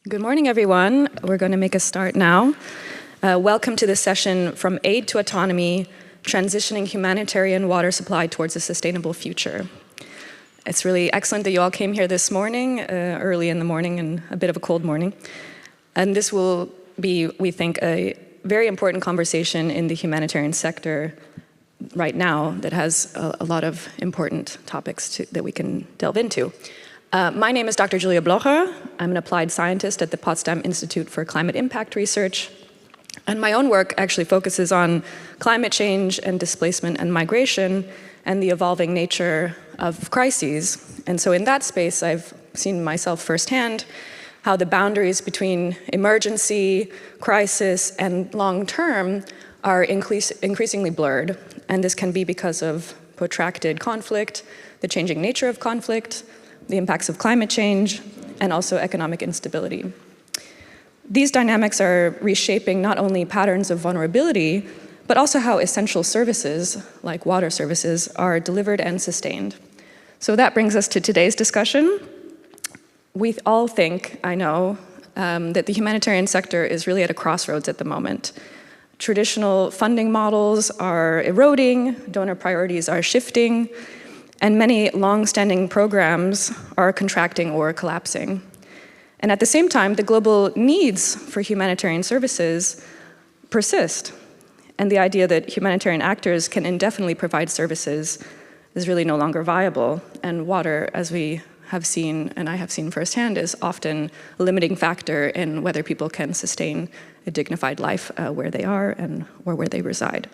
Good morning, everyone. We're going to make a start now. Welcome to this session, From Aid to Autonomy, Transitioning Humanitarian Water Supply Towards a Sustainable Future. It's really excellent that you all came here this morning, early in the morning and a bit of a cold morning. And this will be, we think, a very important conversation in the humanitarian sector right now that has a lot of important topics that we can delve into. My name is Dr. Julia Blocher. I'm an applied scientist at the Potsdam Institute for Climate Impact Research. And my own work actually focuses on climate change and displacement and migration and the evolving nature of crises. And so in that space, I've seen myself firsthand how the boundaries between emergency, crisis, and long-term are increasingly blurred. And this can be because of protracted conflict, the changing nature of conflict, the impacts of climate change, and also economic instability. These dynamics are reshaping not only patterns of vulnerability, but also how essential services, like water services, are delivered and sustained. So that brings us to today's discussion. We all think, I know, that the humanitarian sector is really at a crossroads at the moment. Traditional funding models are eroding, donor priorities are shifting, and many long-standing programs are contracting or collapsing. And at the same time, the global needs for humanitarian services persist. And the idea that humanitarian actors can indefinitely provide services is really no longer viable. And water, as we have seen, and I have seen firsthand, is often a limiting factor in whether people can sustain a dignified life where they are or where they reside.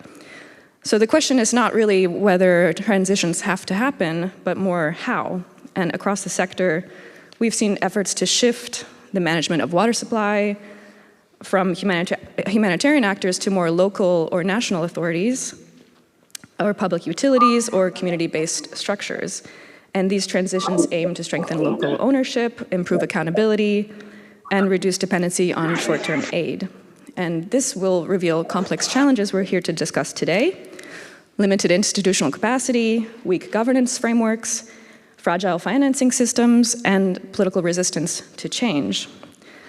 So the question is not really whether transitions have to happen, but more how. And across the sector, we've seen efforts to shift the management of water supply from humanitarian actors to more local or national authorities, or public utilities, or community-based structures. And these transitions aim to strengthen local ownership, improve accountability, and reduce dependency on short-term aid. And this will reveal complex challenges we're here to discuss today: limited institutional capacity, weak governance frameworks, fragile financing systems, and political resistance to change.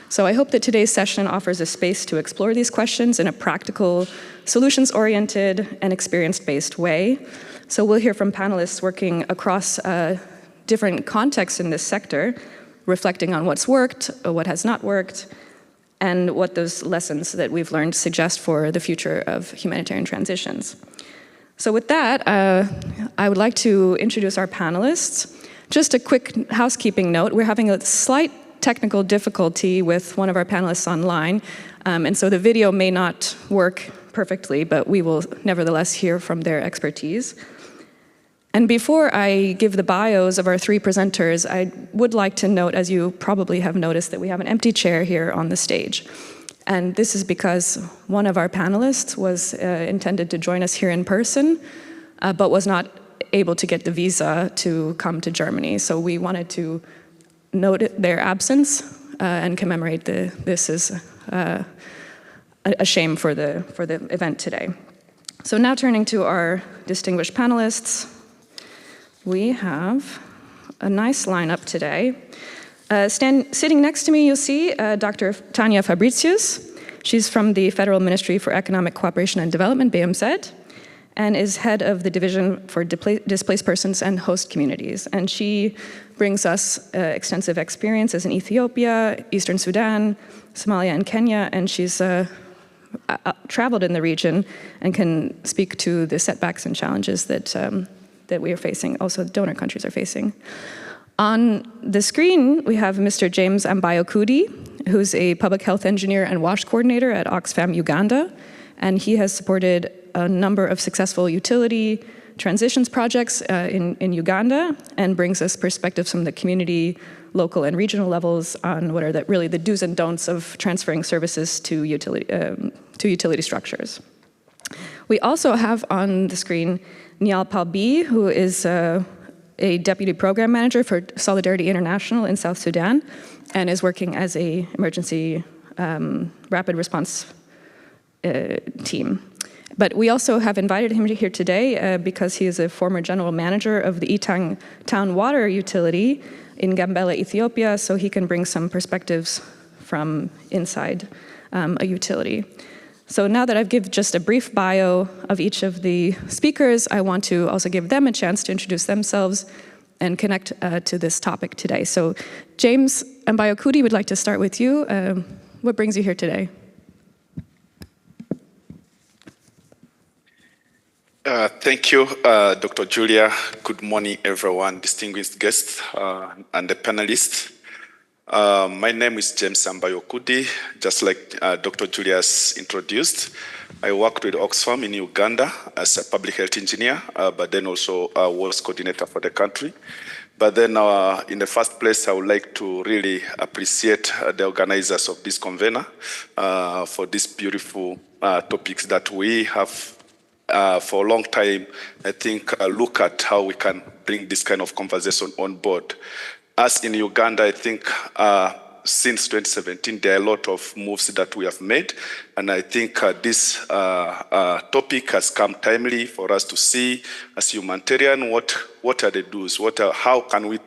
So I hope that today's session offers a space to explore these questions in a practical, solutions-oriented, and experience-based way. So we'll hear from panelists working across different contexts in this sector, reflecting on what's worked, or what has not worked, and what those lessons that we've learned suggest for the future of humanitarian transitions. So with that, I would like to introduce our panelists. Just a quick housekeeping note: we're having a slight technical difficulty with one of our panelists online, and so the video may not work perfectly, but we will nevertheless hear from their expertise. And before I give the bios of our three presenters, I would like to note, as you probably have noticed, that we have an empty chair here on the stage. And this is because one of our panelists was intended to join us here in person, but was not able to get the visa to come to Germany. So we wanted to note their absence and commemorate this is a shame for the event today. So now turning to our distinguished panelists, we have a nice lineup today. Sitting next to me, you'll see Dr. Tanja Fabricius. She's from the Federal Ministry for Economic Cooperation and Development, BMZ, and is head of the Division for Displaced Persons and Host Communities. And she brings us extensive experiences in Ethiopia, Eastern Sudan, Somalia, and Kenya, and she's traveled in the region and can speak to the setbacks and challenges that we are facing, also donor countries are facing. On the screen, we have Mr. James Ambayo-Kudi, who's a public health engineer and WASH coordinator at Oxfam Uganda, and he has supported a number of successful utility transitions projects in Uganda, and brings us perspectives from the community, local and regional levels on what are really the do's and don'ts of transferring services to utility structures. We also have on the screen Niall Palbi, who is a deputy program manager for Solidarity International in South Sudan, and is working as an emergency rapid response team. But we also have invited him here today because he is a former general manager of the Etang Town Water Utility in Gambela, Ethiopia, so he can bring some perspectives from inside a utility. So now that I've given just a brief bio of each of the speakers, I want to also give them a chance to introduce themselves and connect to this topic today. So James Mbayokudi, would like to start with you. What brings you here today? Thank you, Dr. Julia. Good morning, everyone, distinguished guests and the panelists. My name is James Mbayokudi. Just like Dr. Julia has introduced, I worked with Oxfam in Uganda as a public health engineer, but then also was coordinator for the country. But then in the first place, I would like to really appreciate the organizers of this convener for these beautiful topics that we have for a long time, I think, look at how we can bring this kind of conversation on board. As in Uganda, I think since 2017, there are a lot of moves that we have made. And I think this topic has come timely for us to see, as humanitarian, what are the do's, how can we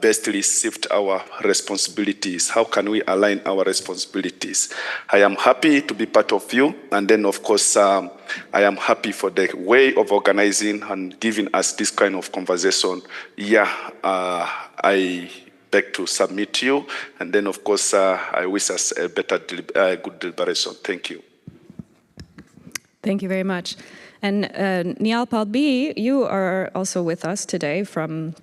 bestly shift our responsibilities? How can we align our responsibilities? I am happy to be part of you. And then, of course, I am happy for the way of organizing and giving us this kind of conversation. Yeah, I beg to submit to you. And then, of course, I wish us a better, good deliberation. Thank you. Thank you very much. And Niall Palby, you are also with us today from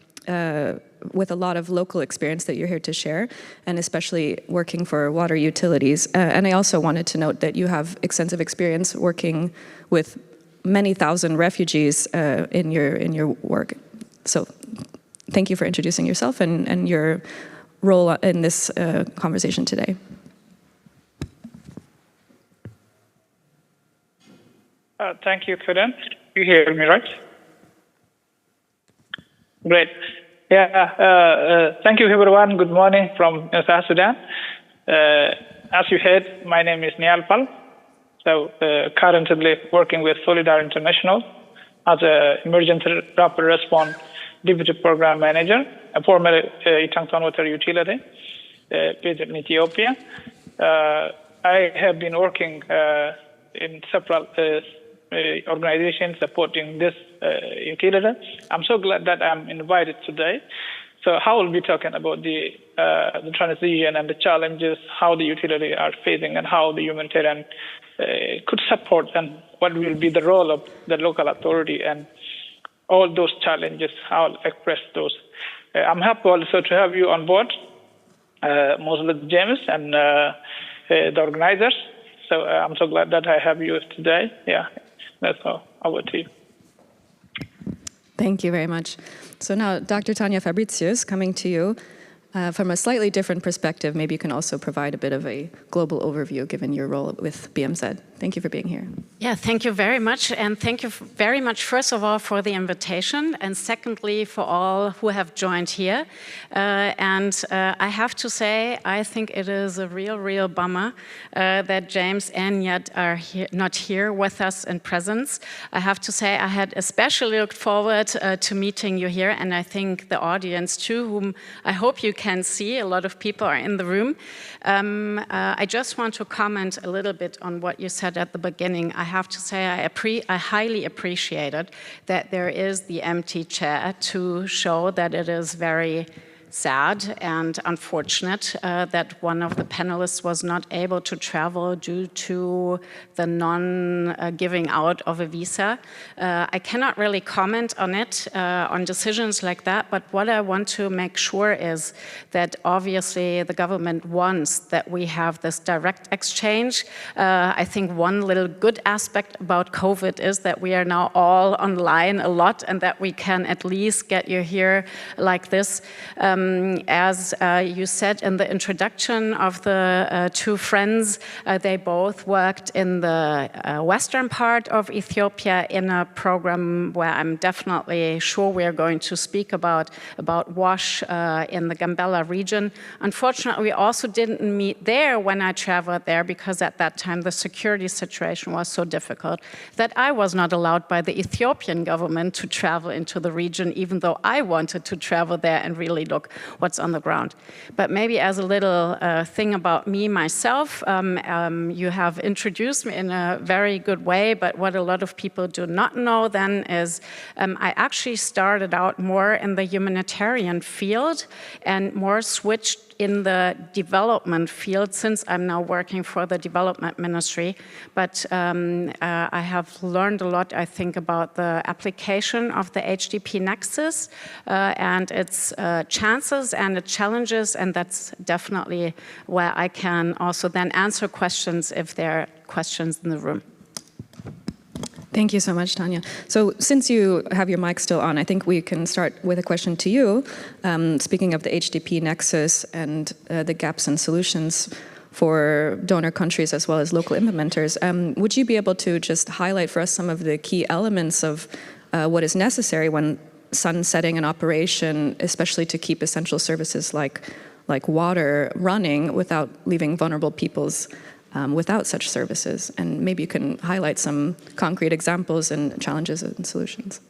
with a lot of local experience that you're here to share, and especially working for water utilities. And I also wanted to note that you have extensive experience working with many thousand refugees in your work. So thank you for introducing yourself and your role in this conversation today. Thank you, Kaden. You hear me, right? Great. Yeah, thank you, everyone. Good morning from South Sudan. As you heard, my name is Niall Pal. So currently working with Humanitarian International as an emergency rapid response deputy program manager, a former Itangton water utility based in Ethiopia. I have been working in several organizations supporting this utility. I'm so glad that I'm invited today. So I will be talking about the transition and the challenges, how the utility are facing and how the humanitarian could support, and what will be the role of the local authority and all those challenges. I'll express those. I'm happy also to have you on board, mostly James and the organizers. So I'm so glad that I have you today. Yeah. That's all. Over to you. Thank you very much. So now, Dr. Tanya Fabricius, coming to you from a slightly different perspective. Maybe you can also provide a bit of a global overview given your role with BMZ. Thank you for being here. Yeah, thank you very much. And thank you very much, first of all, for the invitation. And secondly, for all who have joined here. I have to say, I think it is a real bummer that James and Yad are not here with us in presence. I have to say, I had especially looked forward to meeting you here. And I think the audience too, whom I hope you can see. A lot of people are in the room. I just want to comment a little bit on what you said at the beginning. I have to say I highly appreciated that there is the empty chair to show that it is very sad and unfortunate that one of the panelists was not able to travel due to the non-giving out of a visa. I cannot really comment on it, on decisions like that, but what I want to make sure is that obviously the government wants that we have this direct exchange. I think one little good aspect about COVID is that we are now all online a lot and that we can at least get you here like this. As you said in the introduction of the two friends, they both worked in the western part of Ethiopia in a program where I'm definitely sure we're going to speak about WASH in the Gambela region. Unfortunately, we also didn't meet there when I traveled there because at that time the security situation was so difficult that I was not allowed by the Ethiopian government to travel into the region, even though I wanted to travel there and really look look what's on the ground. But maybe as a little thing about me, myself, you have introduced me in a very good way, but what a lot of people do not know then is I actually started out more in the humanitarian field and more switched in the development field since I'm now working for the development ministry. But I have learned a lot, I think, about the application of the HDP Nexus and its chances and its challenges, and that's definitely where I can also then answer questions if there are questions in the room. Thank you so much, Tanya. So since you have your mic still on, I think we can start with a question to you. Speaking of the HDP Nexus and the gaps and solutions for donor countries as well as local implementers, would you be able to just highlight for us some of the key elements of what is necessary when sunsetting an operation, especially to keep essential services like water running without leaving vulnerable peoples without such services? And maybe you can highlight some concrete examples and challenges and solutions.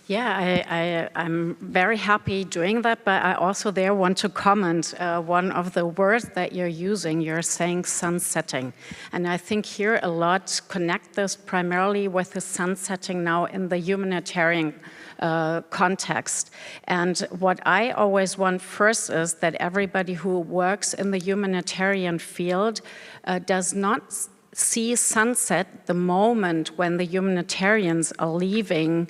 Yeah, I'm very happy doing that, but I also there want to comment one of the words that you're using. You're saying sunsetting. And I think here a lot connect this primarily with the sunsetting now in the humanitarian context. And what I always want first is that everybody who works in the humanitarian field does not see sunset the moment when the humanitarians are leaving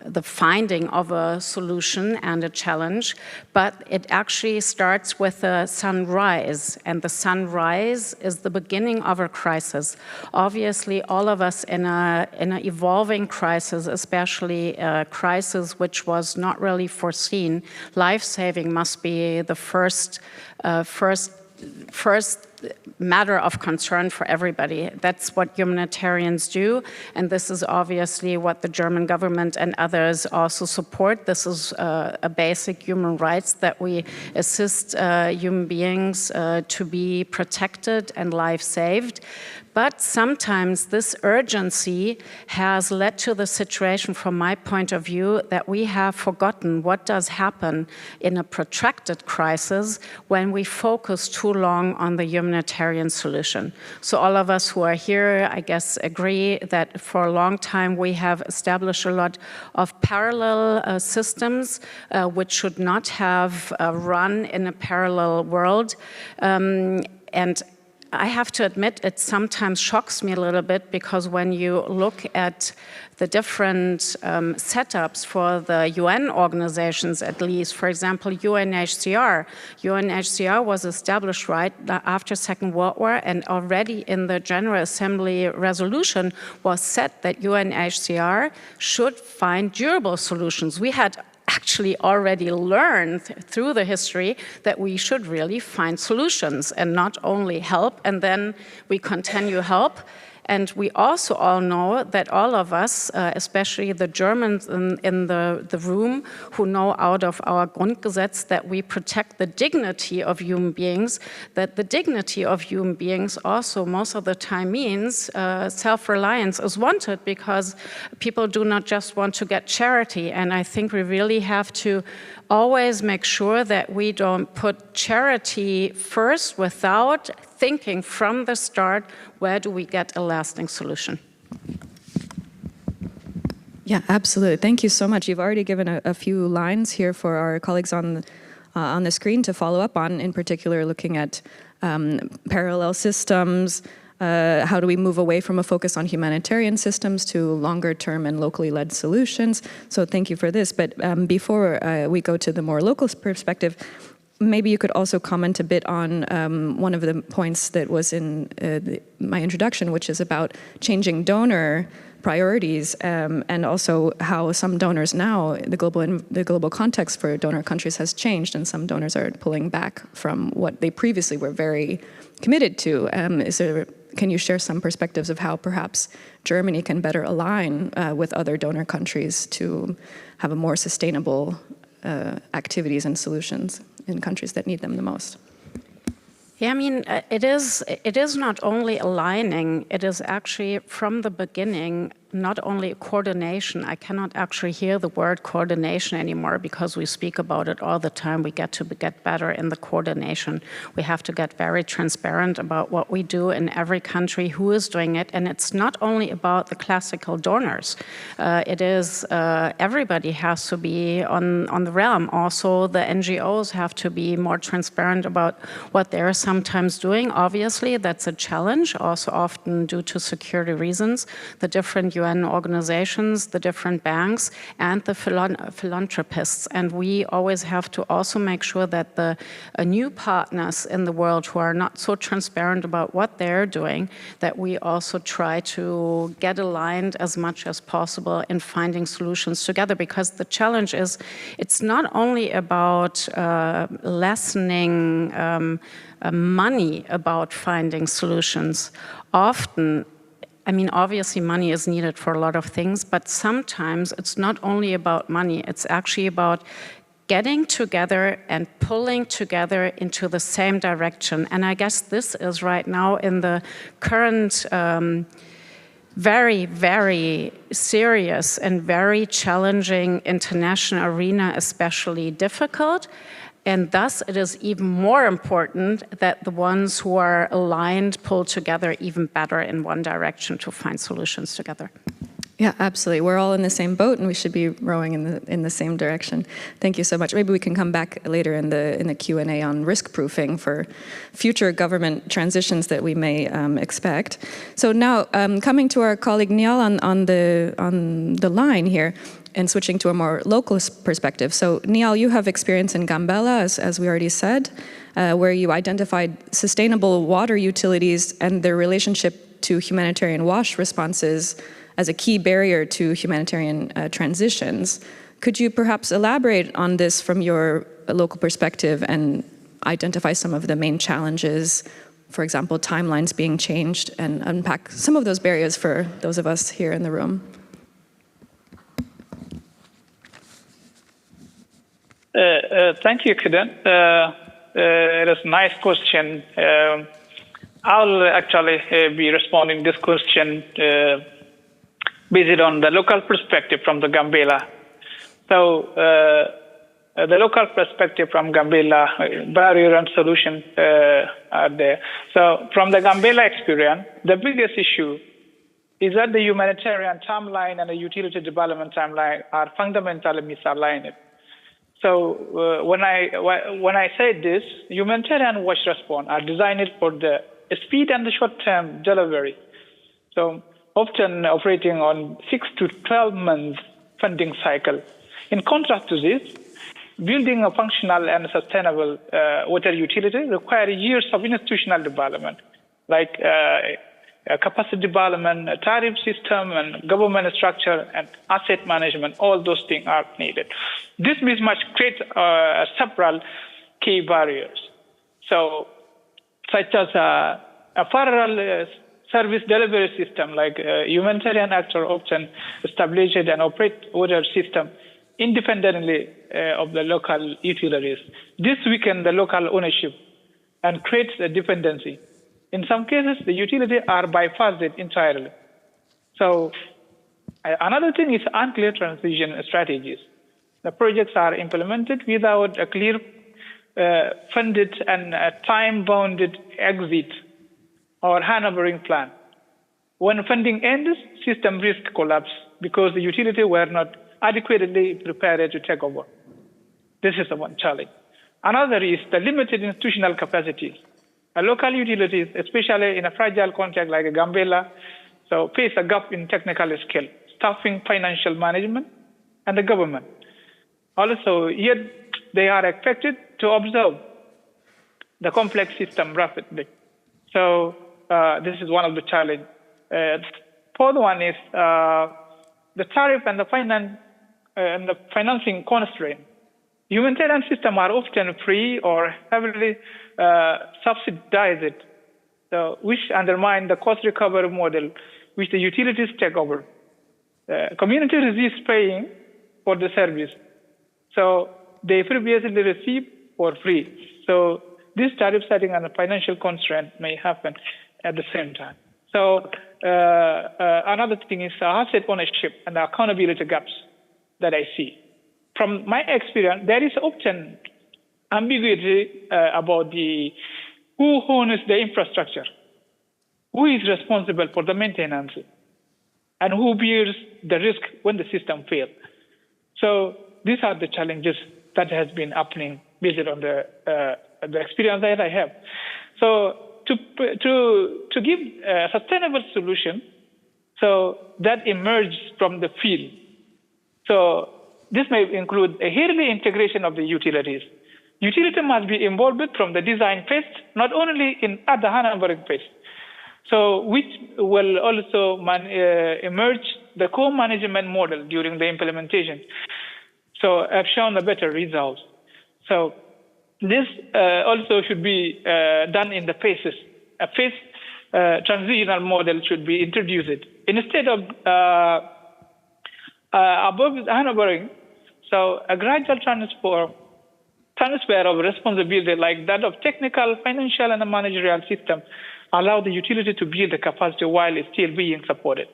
the finding of a solution and a challenge, but it actually starts with a sunrise, and the sunrise is the beginning of a crisis. Obviously, all of us in an evolving crisis, especially a crisis which was not really foreseen, life-saving must be the first matter of concern for everybody. That's what humanitarians do, and this is obviously what the German government and others also support. This is a basic human rights that we assist human beings to be protected and life saved. But sometimes this urgency has led to the situation, from my point of view, that we have forgotten what does happen in a protracted crisis when we focus too long on the humanitarian solution. So all of us who are here, I guess, agree that for a long time we have established a lot of parallel systems which should not have run in a parallel world. And I have to admit, it sometimes shocks me a little bit, because when you look at the different setups for the UN organizations, at least, for example, UNHCR was established right after Second World War, and already in the General Assembly resolution was said that UNHCR should find durable solutions. We had actually already learned through the history that we should really find solutions and not only help, and then we continue help. And we also all know that all of us, especially the Germans in the room, who know out of our Grundgesetz that we protect the dignity of human beings, that the dignity of human beings also most of the time means self-reliance is wanted, because people do not just want to get charity. And I think we really have to always make sure that we don't put charity first without thinking from the start, where do we get a lasting solution? Yeah, absolutely. Thank you so much. You've already given a few lines here for our colleagues on the screen to follow up on, in particular looking at parallel systems. How do we move away from a focus on humanitarian systems to longer-term and locally led solutions? So thank you for this. But before we go to the more local perspective, maybe you could also comment a bit on one of the points that was in my introduction, which is about changing donor priorities, and also how some donors now, the global context for donor countries has changed, and some donors are pulling back from what they previously were very committed to. Can you share some perspectives of how perhaps Germany can better align with other donor countries to have a more sustainable activities and solutions in countries that need them the most? Yeah, I mean, it is not only aligning, it is actually from the beginning not only coordination. I cannot actually hear the word coordination anymore because we speak about it all the time. We get to get better in the coordination. We have to get very transparent about what we do in every country, who is doing it. And it's not only about the classical donors. It is everybody has to be on the realm. Also, the NGOs have to be more transparent about what they're sometimes doing. Obviously, that's a challenge, also often due to security reasons. The different UN organizations, the different banks, and the philanthropists. And we always have to also make sure that the new partners in the world who are not so transparent about what they're doing, that we also try to get aligned as much as possible in finding solutions together. Because the challenge is, it's not only about lessening money about finding solutions. Often, I mean, obviously money is needed for a lot of things, but sometimes it's not only about money, it's actually about getting together and pulling together into the same direction. And I guess this is right now in the current very, very serious and very challenging international arena, especially difficult. And thus, it is even more important that the ones who are aligned pull together even better in one direction to find solutions together. Yeah, absolutely. We're all in the same boat, and we should be rowing in the same direction. Thank you so much. Maybe we can come back later in the Q&A on risk proofing for future government transitions that we may expect. So now, coming to our colleague Niall on the line here, and switching to a more local perspective. So Niall, you have experience in Gambela, as we already said, where you identified sustainable water utilities and their relationship to humanitarian WASH responses as a key barrier to humanitarian transitions. Could you perhaps elaborate on this from your local perspective and identify some of the main challenges, for example, timelines being changed, and unpack some of those barriers for those of us here in the room? Thank you, Kidan. It is a nice question. I'll actually be responding this question based on the local perspective from the Gambela. So the local perspective from Gambela, barrier and solution are there. So from the Gambela experience, the biggest issue is that the humanitarian timeline and the utility development timeline are fundamentally misaligned. So when I say this, humanitarian WASH response are designed for the speed and the short-term delivery. So often operating on 6 to 12 months funding cycle. In contrast to this, building a functional and sustainable water utility requires years of institutional development, like capacity development, a tariff system, and government structure, and asset management. All those things are needed. This mismatch creates several key barriers. So, such as a parallel service delivery system, like humanitarian actor often establish and operate water system independently of the local utilities. This weakens the local ownership and creates a dependency. In some cases, the utilities are bypassed entirely. So another thing is unclear transition strategies. The projects are implemented without a clear funded and time-bounded exit or handovering plan. When funding ends, system risk collapse because the utilities were not adequately prepared to take over. This is the one challenge. Another is the limited institutional capacity. Local utilities, especially in a fragile context like Gambela, so face a gap in technical skill, staffing, financial management, and the government. Also, yet they are expected to observe the complex system rapidly. So this is one of the challenges. Fourth one is the tariff and the financing constraint. Humanitarian systems are often free or heavily subsidized, which undermine the cost recovery model which the utilities take over. Community resist paying for the service, so they previously received for free. So this tariff setting and the financial constraint may happen at the same time. So another thing is asset ownership and the accountability gaps that I see. From my experience, there is often ambiguity about who owns the infrastructure, who is responsible for the maintenance, and who bears the risk when the system fails. So these are the challenges that has been happening based on the experience that I have. So to give a sustainable solution, so that emerges from the field. So this may include a early integration of the utilities. Utility must be involved from the design phase, not only at the handling phase. So which will also emerge the co-management model during the implementation. So I've shown a better results. So this also should be done in the phases. A phase transitional model should be introduced. Instead of above handling, so a gradual transfer of responsibility like that of technical, financial, and managerial system allow the utility to build the capacity while it's still being supported,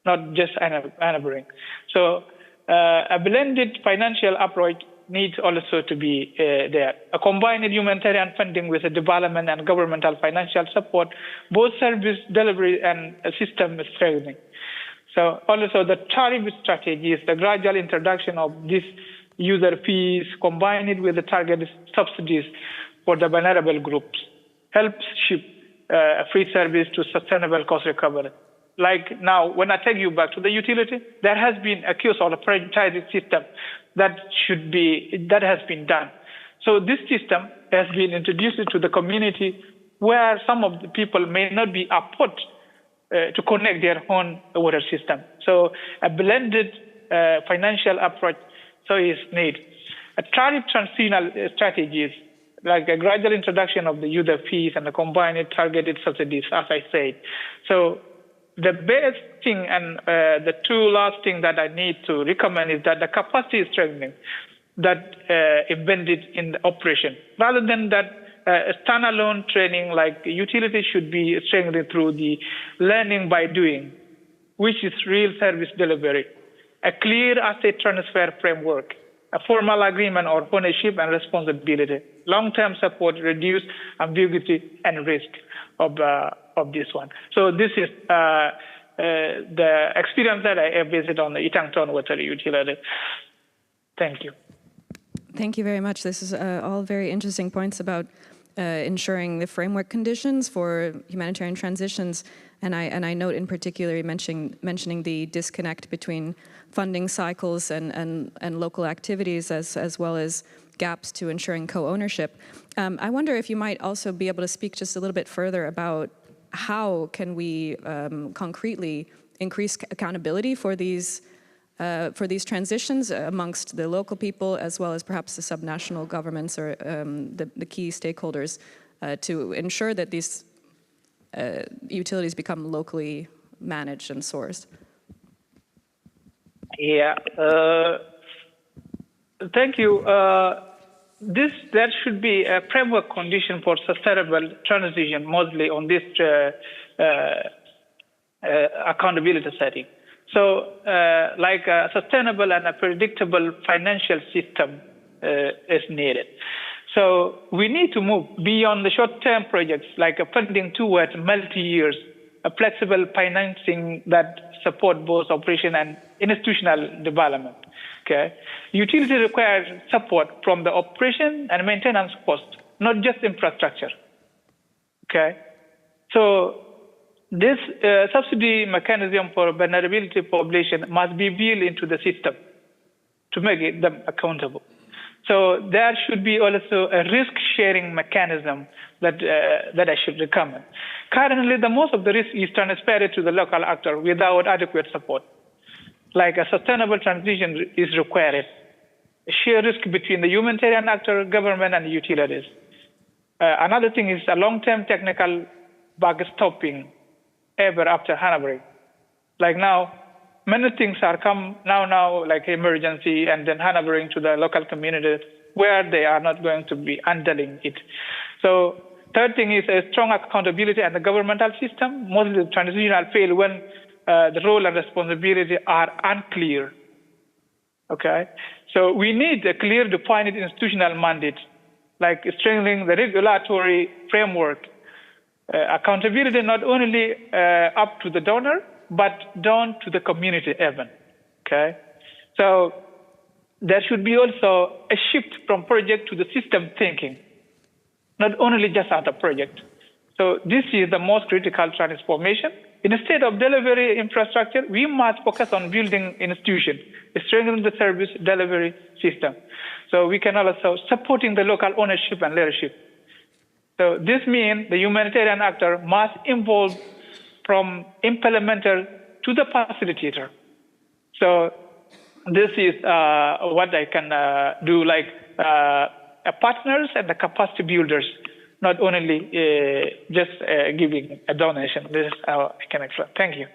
not just enabling. So a blended financial approach needs also to be there. A combined humanitarian funding with a development and governmental financial support, both service delivery and system strengthening. So also the tariff strategy is the gradual introduction of these user fees combined with the targeted subsidies for the vulnerable groups, helps shift free service to sustainable cost recovery. Like now, when I take you back to the utility, there has been a case of a franchising system that has been done. So this system has been introduced to the community where some of the people may not be afford to connect their own water system. So a blended financial approach is needed. A tariff transitional strategies like a gradual introduction of the user fees and the combined targeted subsidies, as I said. So the best thing and the two last thing that I need to recommend is that the capacity strengthening that embedded in the operation, rather than that standalone training, like utility should be strengthened through the learning by doing, which is real service delivery, a clear asset transfer framework, a formal agreement on ownership and responsibility, long-term support, reduce ambiguity and risk of this one. So this is the experience that I have visited on the Itangton water utility. Thank you. Thank you very much. This is all very interesting points about ensuring the framework conditions for humanitarian transitions. And I note in particular mentioning the disconnect between funding cycles and local activities as well as gaps to ensuring co-ownership. I wonder if you might also be able to speak just a little bit further about how can we concretely increase accountability for these transitions amongst the local people as well as perhaps the subnational governments or the key stakeholders to ensure that these utilities become locally managed and sourced. Yeah, thank you. There should be a framework condition for sustainable transition, mostly on this accountability setting. So, like a sustainable and a predictable financial system is needed. So we need to move beyond the short-term projects, like a funding towards multi-years, a flexible financing that support both operation and institutional development. Okay, utility requires support from the operation and maintenance cost, not just infrastructure. Okay, so this subsidy mechanism for vulnerability population must be built into the system to make them accountable. So there should be also a risk-sharing mechanism that I should recommend. Currently, the most of the risk is transferred to the local actor without adequate support. Like a sustainable transition is required. A shared risk between the humanitarian actor, government, and utilities. Another thing is a long-term technical backstopping ever after handling. Like now, many things are come now like emergency and then handling to the local communities where they are not going to be handling it. So third thing is a strong accountability at the governmental system. Mostly the transitional fail when the role and responsibility are unclear. Okay, so we need a clear defined institutional mandate, like strengthening the regulatory framework. Accountability not only up to the donor, but down to the community even. Okay, so there should be also a shift from project to the system thinking, not only just at a project. So this is the most critical transformation. Instead of delivery infrastructure, we must focus on building institutions, strengthening the service delivery system. So we can also supporting the local ownership and leadership. So this means the humanitarian actor must involve from implementer to the facilitator. So this is what I can do, like partners and the capacity builders, not only just giving a donation. This is how I can explain. Thank you.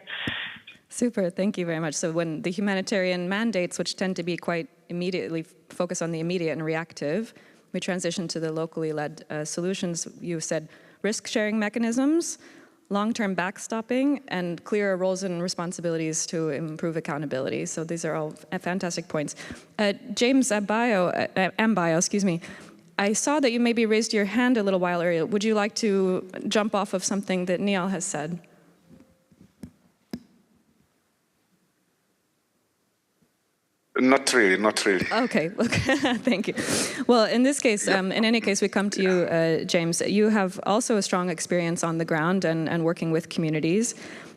Super, thank you very much. So when the humanitarian mandates, which tend to be quite immediately focused on the immediate and reactive, we transition to the locally led solutions. You said risk-sharing mechanisms, long-term backstopping, and clearer roles and responsibilities to improve accountability. So these are all fantastic points. James Ambayo, excuse me. I saw that you maybe raised your hand a little while earlier. Would you like to jump off of something that Neil has said? Not really, not really. Okay, thank you. Well, in this case, in any case, we come to you, James. You have also a strong experience on the ground and working with communities.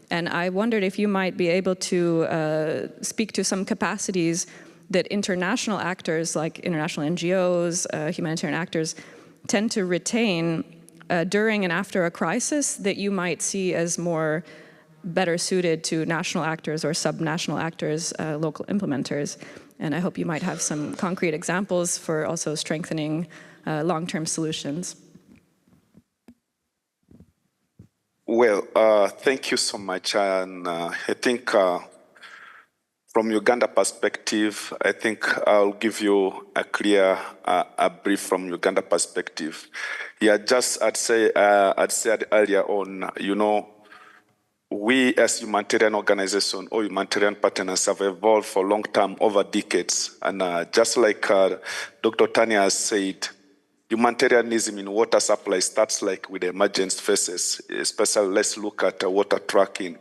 And I wondered if you might be able to speak to some capacities that international actors, like international NGOs, humanitarian actors, tend to retain during and after a crisis that you might see as more better suited to national actors or subnational actors, local implementers. And I hope you might have some concrete examples for also strengthening long-term solutions. Well, thank you so much. And I think from Uganda perspective, I think I'll give you a clear a brief from Uganda perspective. Yeah, just I'd said earlier on, you know, we as humanitarian organization or humanitarian partners have evolved for a long time, over decades. And just like Dr. Tanya has said, humanitarianism in water supply starts like with emergency phases, especially let's look at water tracking,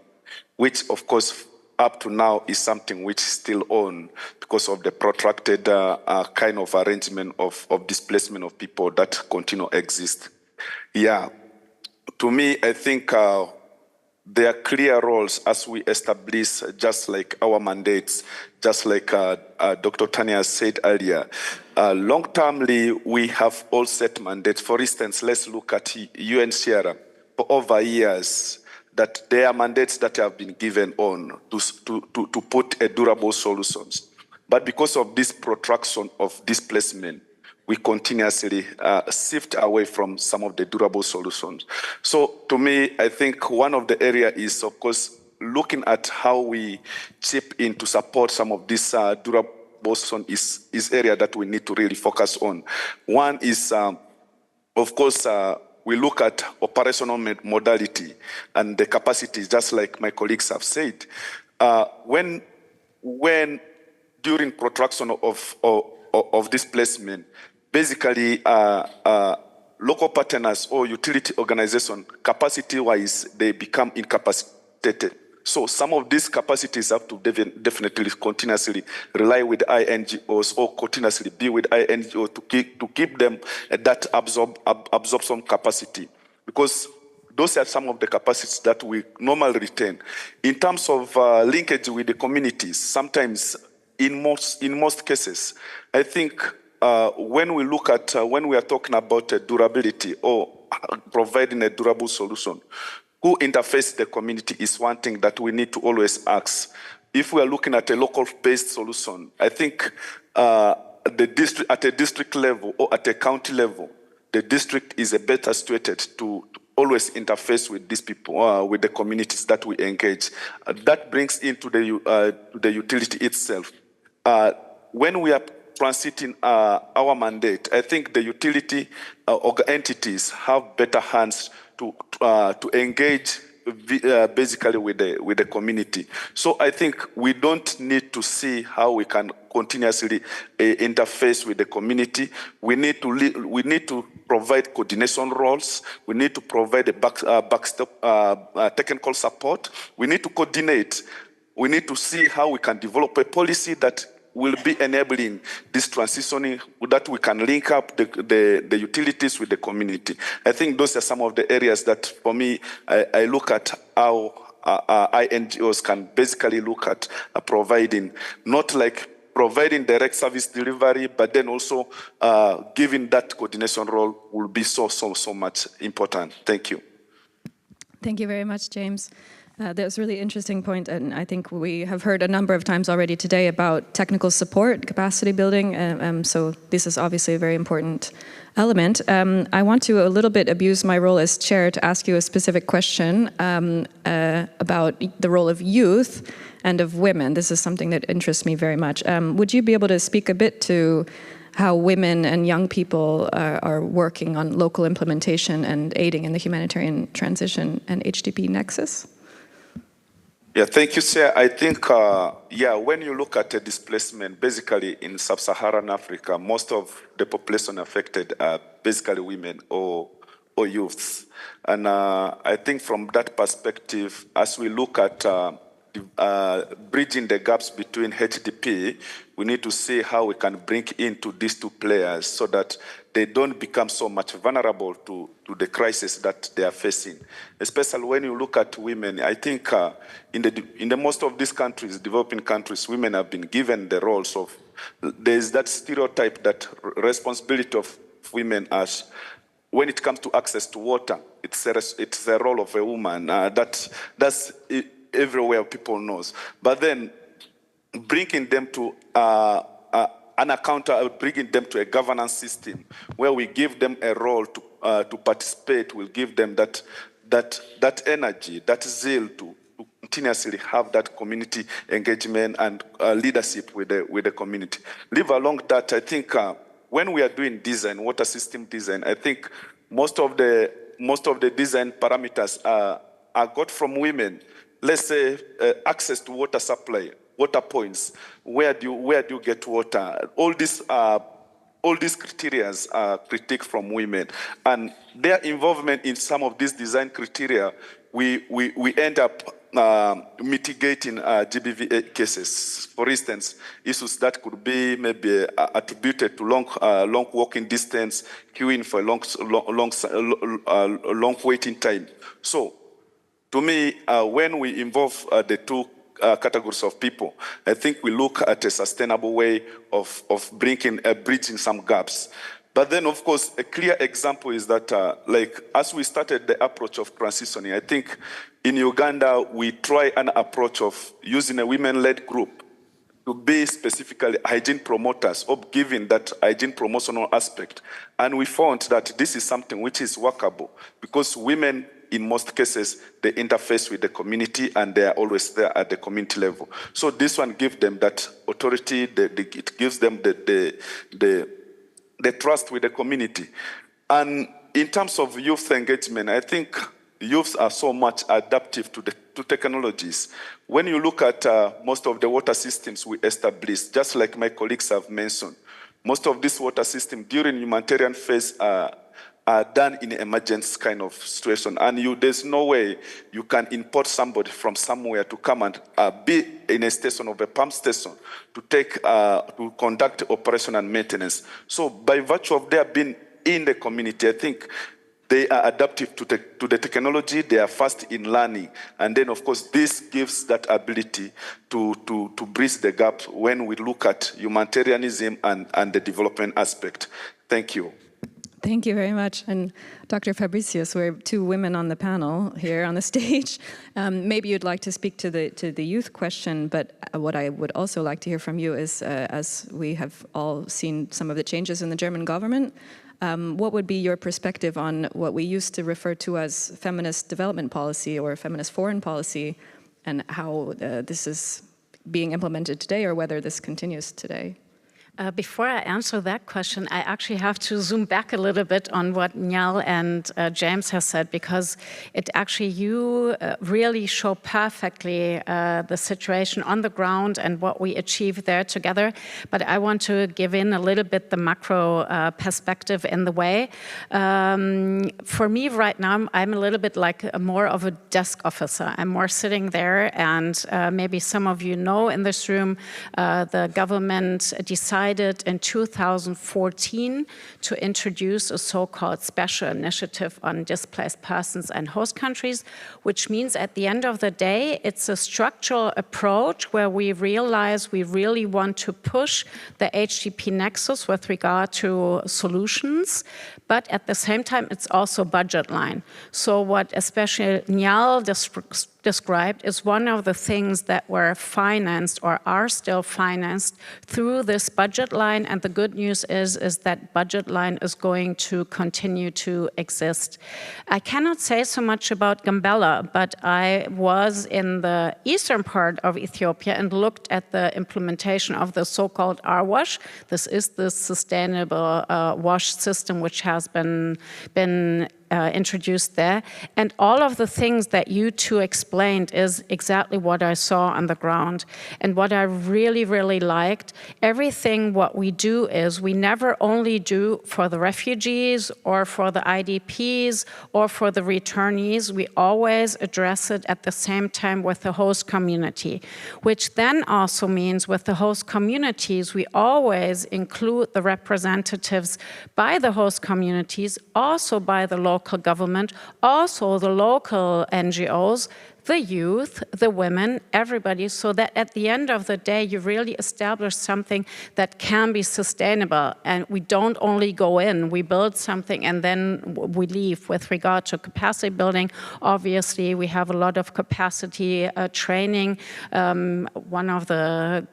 which of course up to now is something which is still on because of the protracted kind of arrangement of displacement of people that continue to exist. Yeah, to me, I think there are clear roles as we establish, just like our mandates, just like Dr. Tanya said earlier. Long-termly, we have all set mandates. For instance, let's look at UNHCR. For over years, that there are mandates that have been given on to put a durable solutions. But because of this protraction of displacement, we continuously shift away from some of the durable solutions. So to me, I think one of the areas is, of course, looking at how we chip in to support some of this durable solutions is area that we need to really focus on. One is, of course, we look at operational modality and the capacity, just like my colleagues have said. When during protraction of displacement, basically, local partners or utility organization, capacity-wise, they become incapacitated. So some of these capacities have to definitely continuously rely with INGOs or continuously be with INGOs to keep them at that absorption capacity. Because those are some of the capacities that we normally retain. In terms of linkage with the communities, sometimes in most cases, I think when we look at, when we are talking about durability or providing a durable solution, who interface the community is one thing that we need to always ask. If we are looking at a local-based solution, I think at a district level or at a county level, the district is a better situated to always interface with these people, with the communities that we engage. That brings into the utility itself. When we are transiting our mandate, I think the utility entities have better hands to engage basically with the community. So I think we don't need to see how we can continuously interface with the community. We need to provide coordination roles. We need to provide a backstop technical support. We need to coordinate. We need to see how we can develop a policy that will be enabling this transitioning, that we can link up the utilities with the community. I think those are some of the areas that, for me, I look at how INGOs can basically look at providing, not like providing direct service delivery, but then also giving that coordination role will be so much important. Thank you. Thank you very much, James. That was a really interesting point, and I think we have heard a number of times already today about technical support, capacity building, so this is obviously a very important element. I want to a little bit abuse my role as chair to ask you a specific question about the role of youth and of women. This is something that interests me very much. Would you be able to speak a bit to how women and young people are working on local implementation and aiding in the humanitarian transition and HDP nexus? Yeah, thank you, sir. I think, when you look at the displacement, basically in sub-Saharan Africa, most of the population affected are basically women or youths. And I think from that perspective, as we look at bridging the gaps between HDP, we need to see how we can bring into these two players so that they don't become so much vulnerable to the crisis that they are facing. Especially when you look at women, I think in the most of these countries, developing countries, women have been given the roles of, there's that stereotype that responsibility of women as, when it comes to access to water, it's a role of a woman. That's everywhere people knows. But then bringing them to bringing them to a governance system where we give them a role to participate, will give them that energy, that zeal to continuously have that community engagement and leadership with the community. Leave along that, I think when we are doing design, water system design, I think most of the design parameters are got from women. Let's say access to water supply, water points, where do you get water? All these criteria are critiqued from women, and their involvement in some of these design criteria, we end up mitigating GBV cases. For instance, issues that could be maybe attributed to long walking distance, queuing for long waiting time. So, to me, when we involve the two categories of people, I think we look at a sustainable way of bridging some gaps. But then, of course, a clear example is that, as we started the approach of transitioning, I think in Uganda, we try an approach of using a women-led group to be specifically hygiene promoters, of giving that hygiene promotional aspect. And we found that this is something which is workable, because women, in most cases, they interface with the community and they are always there at the community level. So this one gives them that authority, it gives them the trust with the community. And in terms of youth engagement, I think youths are so much adaptive to technologies. When you look at most of the water systems we established, just like my colleagues have mentioned, most of these water systems during humanitarian phase are done in emergency kind of situation, and there's no way you can import somebody from somewhere to come and be in a station of a pump station to conduct operation and maintenance. So by virtue of their being in the community, I think they are adaptive to the technology, they are fast in learning, and then of course this gives that ability to bridge the gap when we look at humanitarianism and the development aspect. Thank you. Thank you very much. And Dr. Fabricius, we're two women on the panel here on the stage. Maybe you'd like to speak to the youth question, but what I would also like to hear from you is, as we have all seen some of the changes in the German government, what would be your perspective on what we used to refer to as feminist development policy or feminist foreign policy, and how this is being implemented today, or whether this continues today? Before I answer that question, I actually have to zoom back a little bit on what Nyal and James has said, because it actually, you really show perfectly the situation on the ground and what we achieved there together. But I want to give in a little bit the macro perspective in the way. For me right now, I'm a little bit like more of a desk officer. I'm more sitting there, and maybe some of you know in this room, the government decided in 2014 to introduce a so-called special initiative on displaced persons and host countries, which means at the end of the day, it's a structural approach where we realize we really want to push the HCP nexus with regard to solutions, but at the same time, it's also budget line. So what especially Nyal described is one of the things that were financed or are still financed through this budget line, and the good news is that budget line is going to continue to exist. I cannot say so much about Gambella, but I was in the eastern part of Ethiopia and looked at the implementation of the so-called RWASH. This is the sustainable wash system which has been introduced there. And all of the things that you two explained is exactly what I saw on the ground. And what I really, really liked, everything what we do is we never only do for the refugees or for the IDPs or for the returnees, we always address it at the same time with the host community, which then also means with the host communities, we always include the representatives by the host communities, also by the local government, also the local NGOs, the youth, the women, everybody, so that at the end of the day, you really establish something that can be sustainable. And we don't only go in, we build something and then we leave. With regard to capacity building, obviously, we have a lot of capacity training. One of the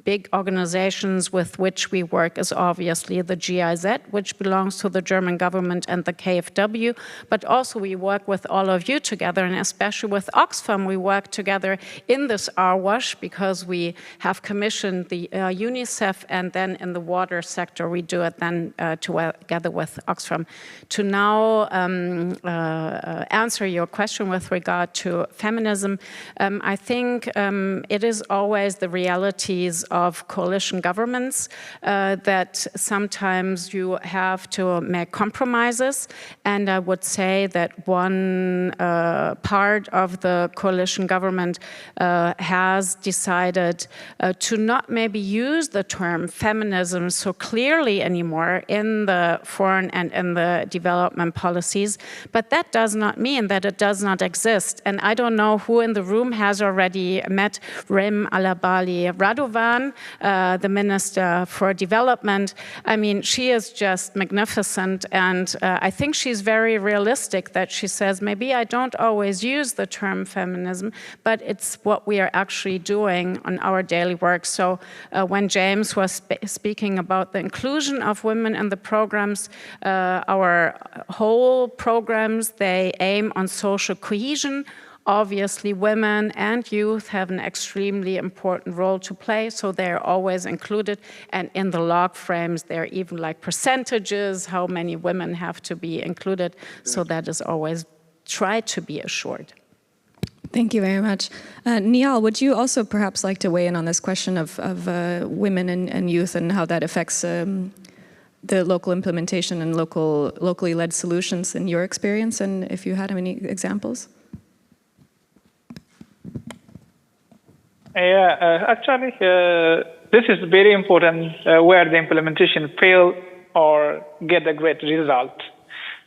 big organizations with which we work is obviously the GIZ, which belongs to the German government and the KfW, but also we work with all of you together, and especially with Oxfam, we work together in this RWASH because we have commissioned the UNICEF, and then in the water sector, we do it then together with Oxfam. To now answer your question with regard to feminism, I think it is always the realities of coalition governments that sometimes you have to make compromises. And I would say that one part of the coalition government has decided to not maybe use the term feminism so clearly anymore in the foreign and in the development policies. But that does not mean that it does not exist. And I don't know who in the room has already met Rem Alabali Radovan, the Minister for Development. I mean, she is just magnificent, and I think she's very realistic that she says, maybe I don't always use the term feminism, but it's what we are actually doing on our daily work. So when James was speaking about the inclusion of women in the programs, our whole programs, they aim on social cohesion. Obviously, women and youth have an extremely important role to play, so they're always included. And in the log frames, there are even like percentages, how many women have to be included. So that is always tried to be assured. Thank you very much. Nyal, would you also perhaps like to weigh in on this question of women and youth and how that affects the local implementation and locally led solutions in your experience, and if you had any examples? Yeah, actually, this is very important where the implementation fail or get a great result.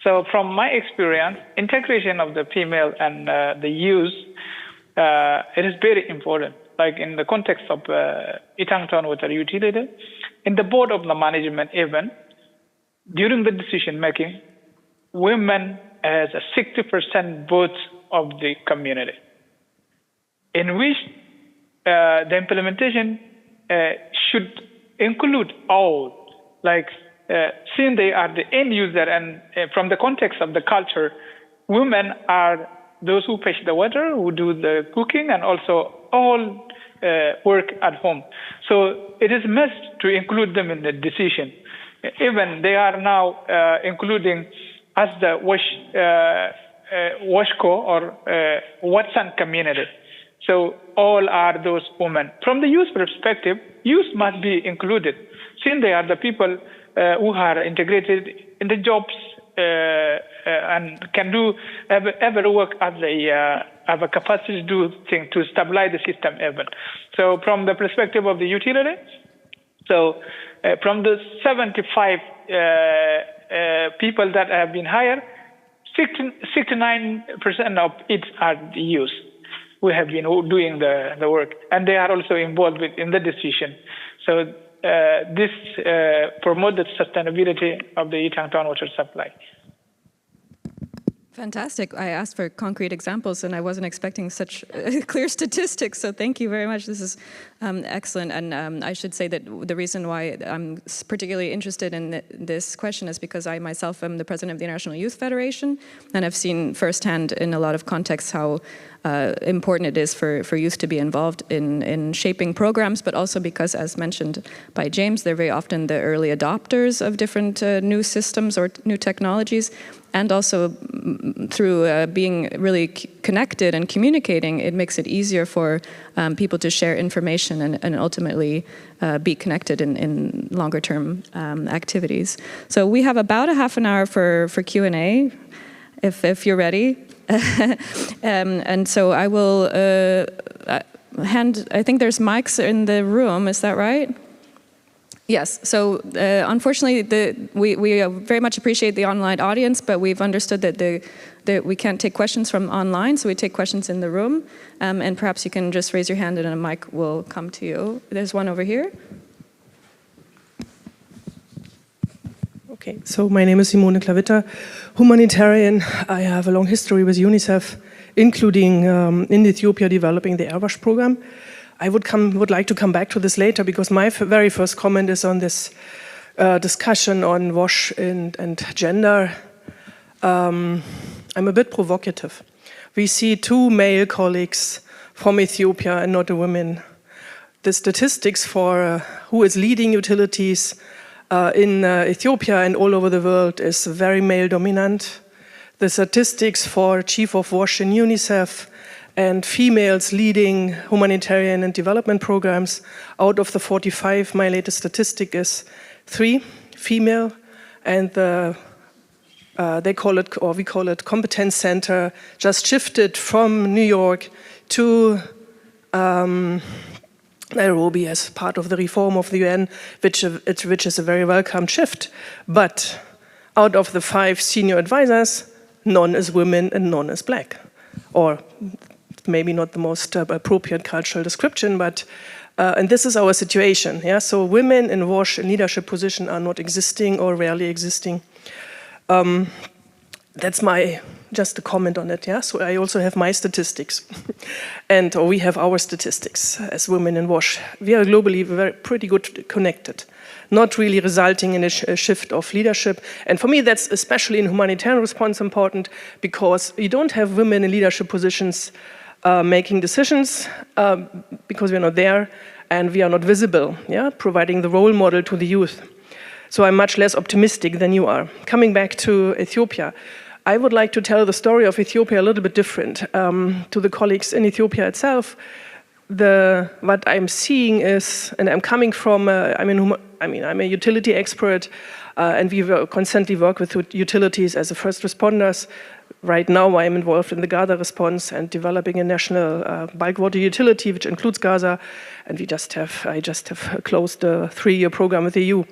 So from my experience, integration of the female and the youth, it is very important. Like in the context of Itangton Water Utility, in the board of the management even, during the decision making, women has a 60% vote of the community, in which the implementation should include all, like since they are the end user and from the context of the culture, women are those who fetch the water, who do the cooking, and also all work at home. So it is must to include them in the decision. Even they are now including as the WASHCO or Watson community. So all are those women. From the youth perspective, youth must be included, since they are the people who are integrated in the jobs and can do ever work as have a capacity to do things to stabilize the system even. So from the perspective of the utility, so from the 75 people that have been hired, 69% of it are the youth who have been doing the work, and they are also involved in the decision. So this promotes the sustainability of the Itang town water supply. Fantastic. I asked for concrete examples and I wasn't expecting such clear statistics, so thank you very much. This is excellent, and I should say that the reason why I'm particularly interested in this question is because I myself am the president of the International Youth Federation, and I've seen firsthand in a lot of contexts how important it is for youth to be involved in shaping programs, but also because, as mentioned by James, they're very often the early adopters of different new systems or new technologies, and also through being really connected and communicating, it makes it easier for people to share information and ultimately be connected in longer term activities. So we have about a half an hour for Q&A, if you're ready. And so I will I think there's mics in the room, is that right? Yes, so unfortunately we very much appreciate the online audience, but we've understood that we can't take questions from online, so we take questions in the room, and perhaps you can just raise your hand and a mic will come to you. There's one over here. Okay, so my name is Simone Klavitter, humanitarian. I have a long history with UNICEF, including in Ethiopia developing the AirWASH program. I would like to come back to this later because my very first comment is on this discussion on WASH and gender. I'm a bit provocative. We see two male colleagues from Ethiopia and not a woman. The statistics for who is leading utilities in Ethiopia and all over the world is very male dominant. The statistics for chief of WASH in UNICEF and females leading humanitarian and development programs, out of the 45, my latest statistic is 3 female, and they call it, or we call it, competence center, just shifted from New York to Nairobi as part of the reform of the UN, which is a very welcome shift. But out of the 5 senior advisors, none is women and none is black. Or maybe not the most appropriate cultural description, but and this is our situation. Yeah, so women in WASH in leadership position are not existing or rarely existing. That's just a comment on it. Yeah, so I also have my statistics, or we have our statistics as women in WASH. We are globally pretty good connected, not really resulting in a shift of leadership. And for me, that's especially in humanitarian response important because you don't have women in leadership positions making decisions because we're not there and we are not visible, yeah, providing the role model to the youth. So I'm much less optimistic than you are. Coming back to Ethiopia, I would like to tell the story of Ethiopia a little bit different to the colleagues in Ethiopia itself. What I'm seeing is, and I'm coming from, I'm a utility expert, and we constantly work with utilities as a first responders. Right now, I'm involved in the Gaza response and developing a national bulk water utility, which includes Gaza, and I just have closed a 3-year program with the EU.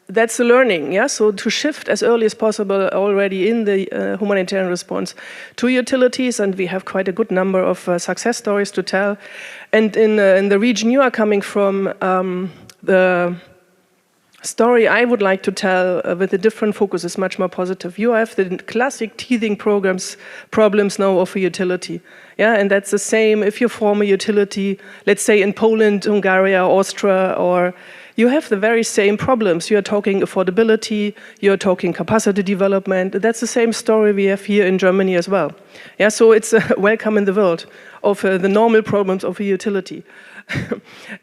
That's the learning, yeah. So to shift as early as possible already in the humanitarian response to utilities, and we have quite a good number of success stories to tell. And in the region you are coming from, the story I would like to tell with a different focus is much more positive. You have the classic teething problems now of a utility. Yeah, and that's the same if you form a utility, let's say in Poland, Hungary, Austria, or you have the very same problems. You are talking affordability, you are talking capacity development. That's the same story we have here in Germany as well. Yeah, so it's welcome in the world of the normal problems of a utility.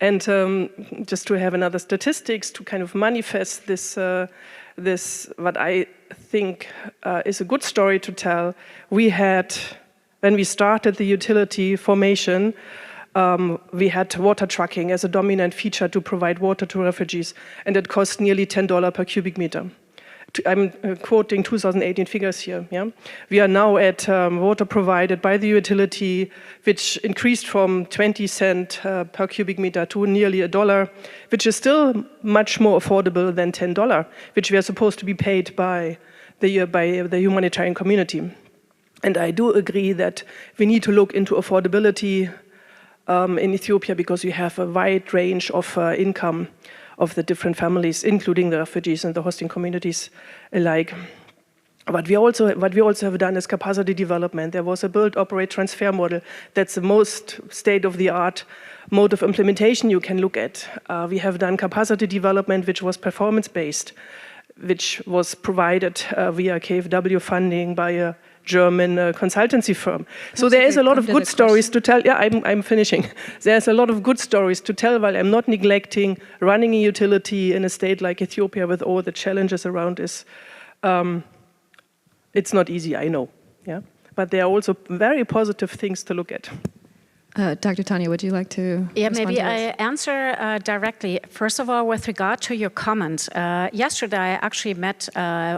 And just to have another statistics to kind of manifest this, what I think is a good story to tell. We had, when we started the utility formation, we had water trucking as a dominant feature to provide water to refugees, and it cost nearly $10 per cubic meter. I'm quoting 2018 figures here. Yeah? We are now at water provided by the utility, which increased from 20 cents per cubic meter to nearly $1, which is still much more affordable than $10, which we are supposed to be paid by the humanitarian community. And I do agree that we need to look into affordability in Ethiopia, because you have a wide range of income of the different families, including the refugees and the hosting communities alike. What we also have done is capacity development. There was a build, operate, transfer model. That's the most state-of-the-art mode of implementation you can look at. We have done capacity development, which was performance-based, which was provided via KfW funding by a German consultancy firm. So there is a lot of good stories to tell. Yeah, I'm finishing. There's a lot of good stories to tell, while I'm not neglecting running a utility in a state like Ethiopia with all the challenges around is. It's not easy, I know. Yeah, but there are also very positive things to look at. Dr. Tanya, would you like to respond maybe to this? I answer directly. First of all, with regard to your comment, yesterday I actually met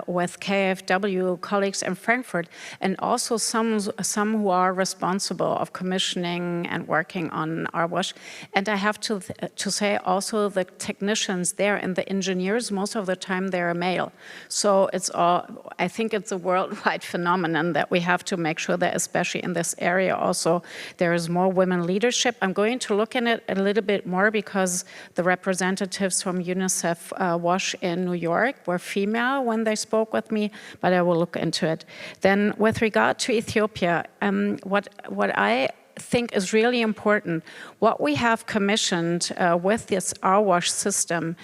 with KfW colleagues in Frankfurt, and also some who are responsible of commissioning and working on RWASH. And I have to say also the technicians there and the engineers, most of the time they're male. So it's I think it's a worldwide phenomenon that we have to make sure that, especially in this area also, there is more women leadership. I'm going to look in it a little bit more, because the representatives from UNICEF WASH in New York were female when they spoke with me, but I will look into it. Then with regard to Ethiopia, what I think is really important, what we have commissioned with this RWASH system,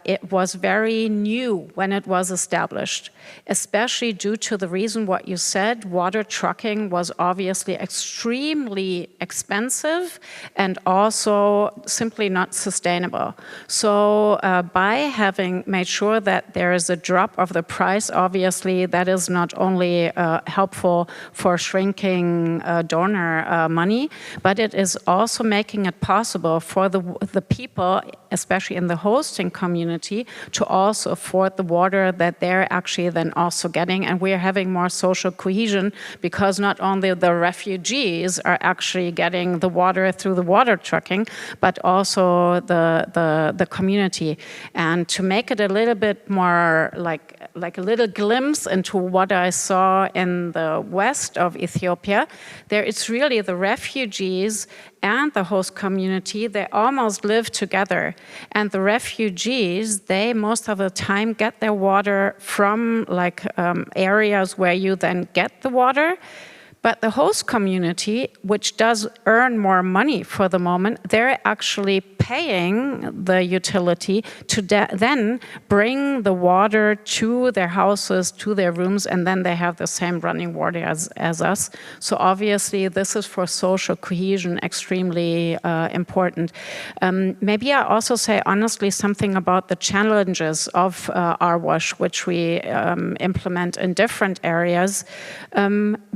it was very new when it was established, especially due to the reason what you said. Water trucking was obviously extremely expensive and also simply not sustainable. So by having made sure that there is a drop of the price, obviously that is not only helpful for shrinking donor money, but it is also making it possible for the people, especially in the hosting community, to also afford the water that they're actually then also getting. And we are having more social cohesion, because not only the refugees are actually getting the water through the water trucking, but also the community. And to make it a little bit more like a little glimpse into what I saw in the west of Ethiopia, there it's really the refugees and the host community, they almost live together. And the refugees, they most of the time get their water from areas where you then get the water. But the host community, which does earn more money for the moment, they're actually paying the utility to then bring the water to their houses, to their rooms, and then they have the same running water as us. So obviously this is for social cohesion extremely important. Maybe I also say honestly something about the challenges of RWASH, which we implement in different areas.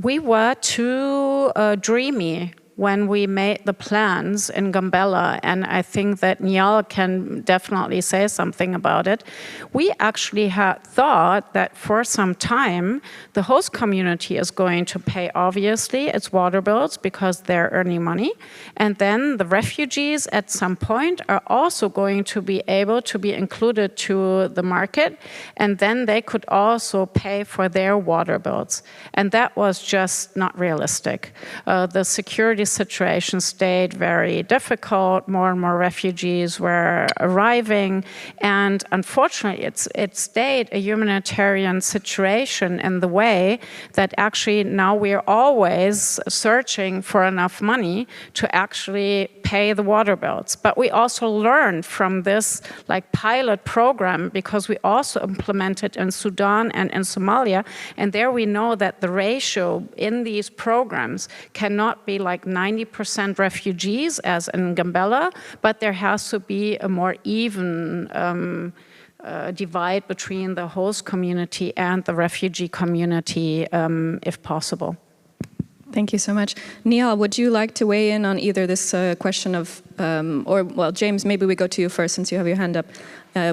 We were too dreamy when we made the plans in Gambella, and I think that Niall can definitely say something about it. We actually had thought that for some time the host community is going to pay, obviously, its water bills because they're earning money, and then the refugees at some point are also going to be able to be included to the market, and then they could also pay for their water bills. And that was just not realistic. The security situation stayed very difficult. More and more refugees were arriving, and unfortunately it stayed a humanitarian situation in the way that actually now we're always searching for enough money to actually pay the water bills. But we also learned from this like pilot program, because we also implemented in Sudan and in Somalia, and there we know that the ratio in these programs cannot be like 90% refugees as in Gambella, but there has to be a more even divide between the host community and the refugee community, if possible. Thank you so much. Niall, would you like to weigh in on either this question of, well, James, maybe we go to you first since you have your hand up.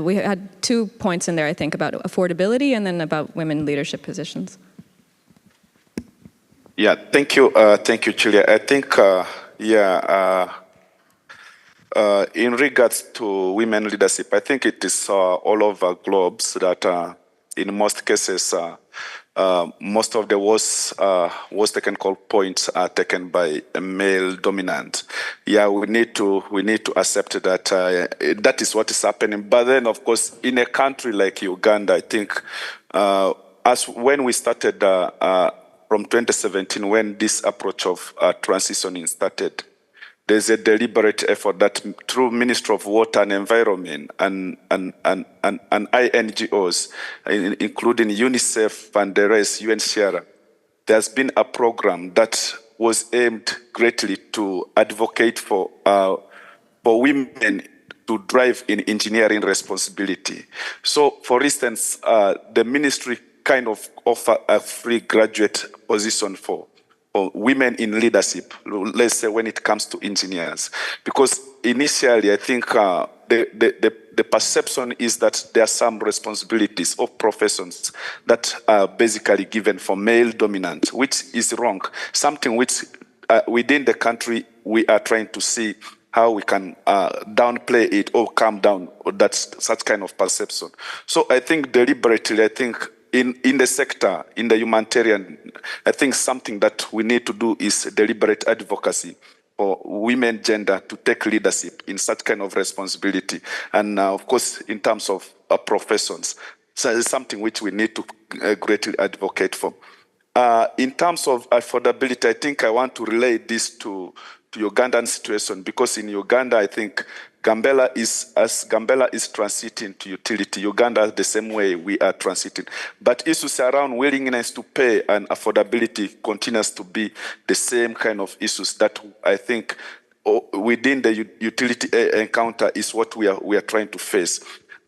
We had 2 points in there, I think, about affordability and then about women leadership positions. Yeah, thank you, Julia. I think, in regards to women leadership, I think it is all over globes that in most cases, most of the worst taken call points are taken by a male dominant. Yeah, we need to accept that that is what is happening. But then, of course, in a country like Uganda, I think as when we started from 2017, when this approach of transitioning started, there's a deliberate effort that through Ministry of Water and Environment and INGOs, including UNICEF and the rest, UNHCR, there's been a program that was aimed greatly to advocate for women to drive in engineering responsibility. So, for instance, the ministry kind of offer a free graduate position for women in leadership, let's say when it comes to engineers. Because initially, I think the perception is that there are some responsibilities of professions that are basically given for male dominant, which is wrong. Something which within the country we are trying to see how we can downplay it or calm down such kind of perception. So I think deliberately, I think in the sector, in the humanitarian, I think something that we need to do is deliberate advocacy for women gender to take leadership in such kind of responsibility. And of course, in terms of professions, so it's something which we need to greatly advocate for. In terms of affordability, I think I want to relay this to Ugandan situation, because in Uganda, I think Gambella is transiting to utility. Uganda, the same way we are transiting. But issues around willingness to pay and affordability continues to be the same kind of issues that I think within the utility encounter is what we are trying to face.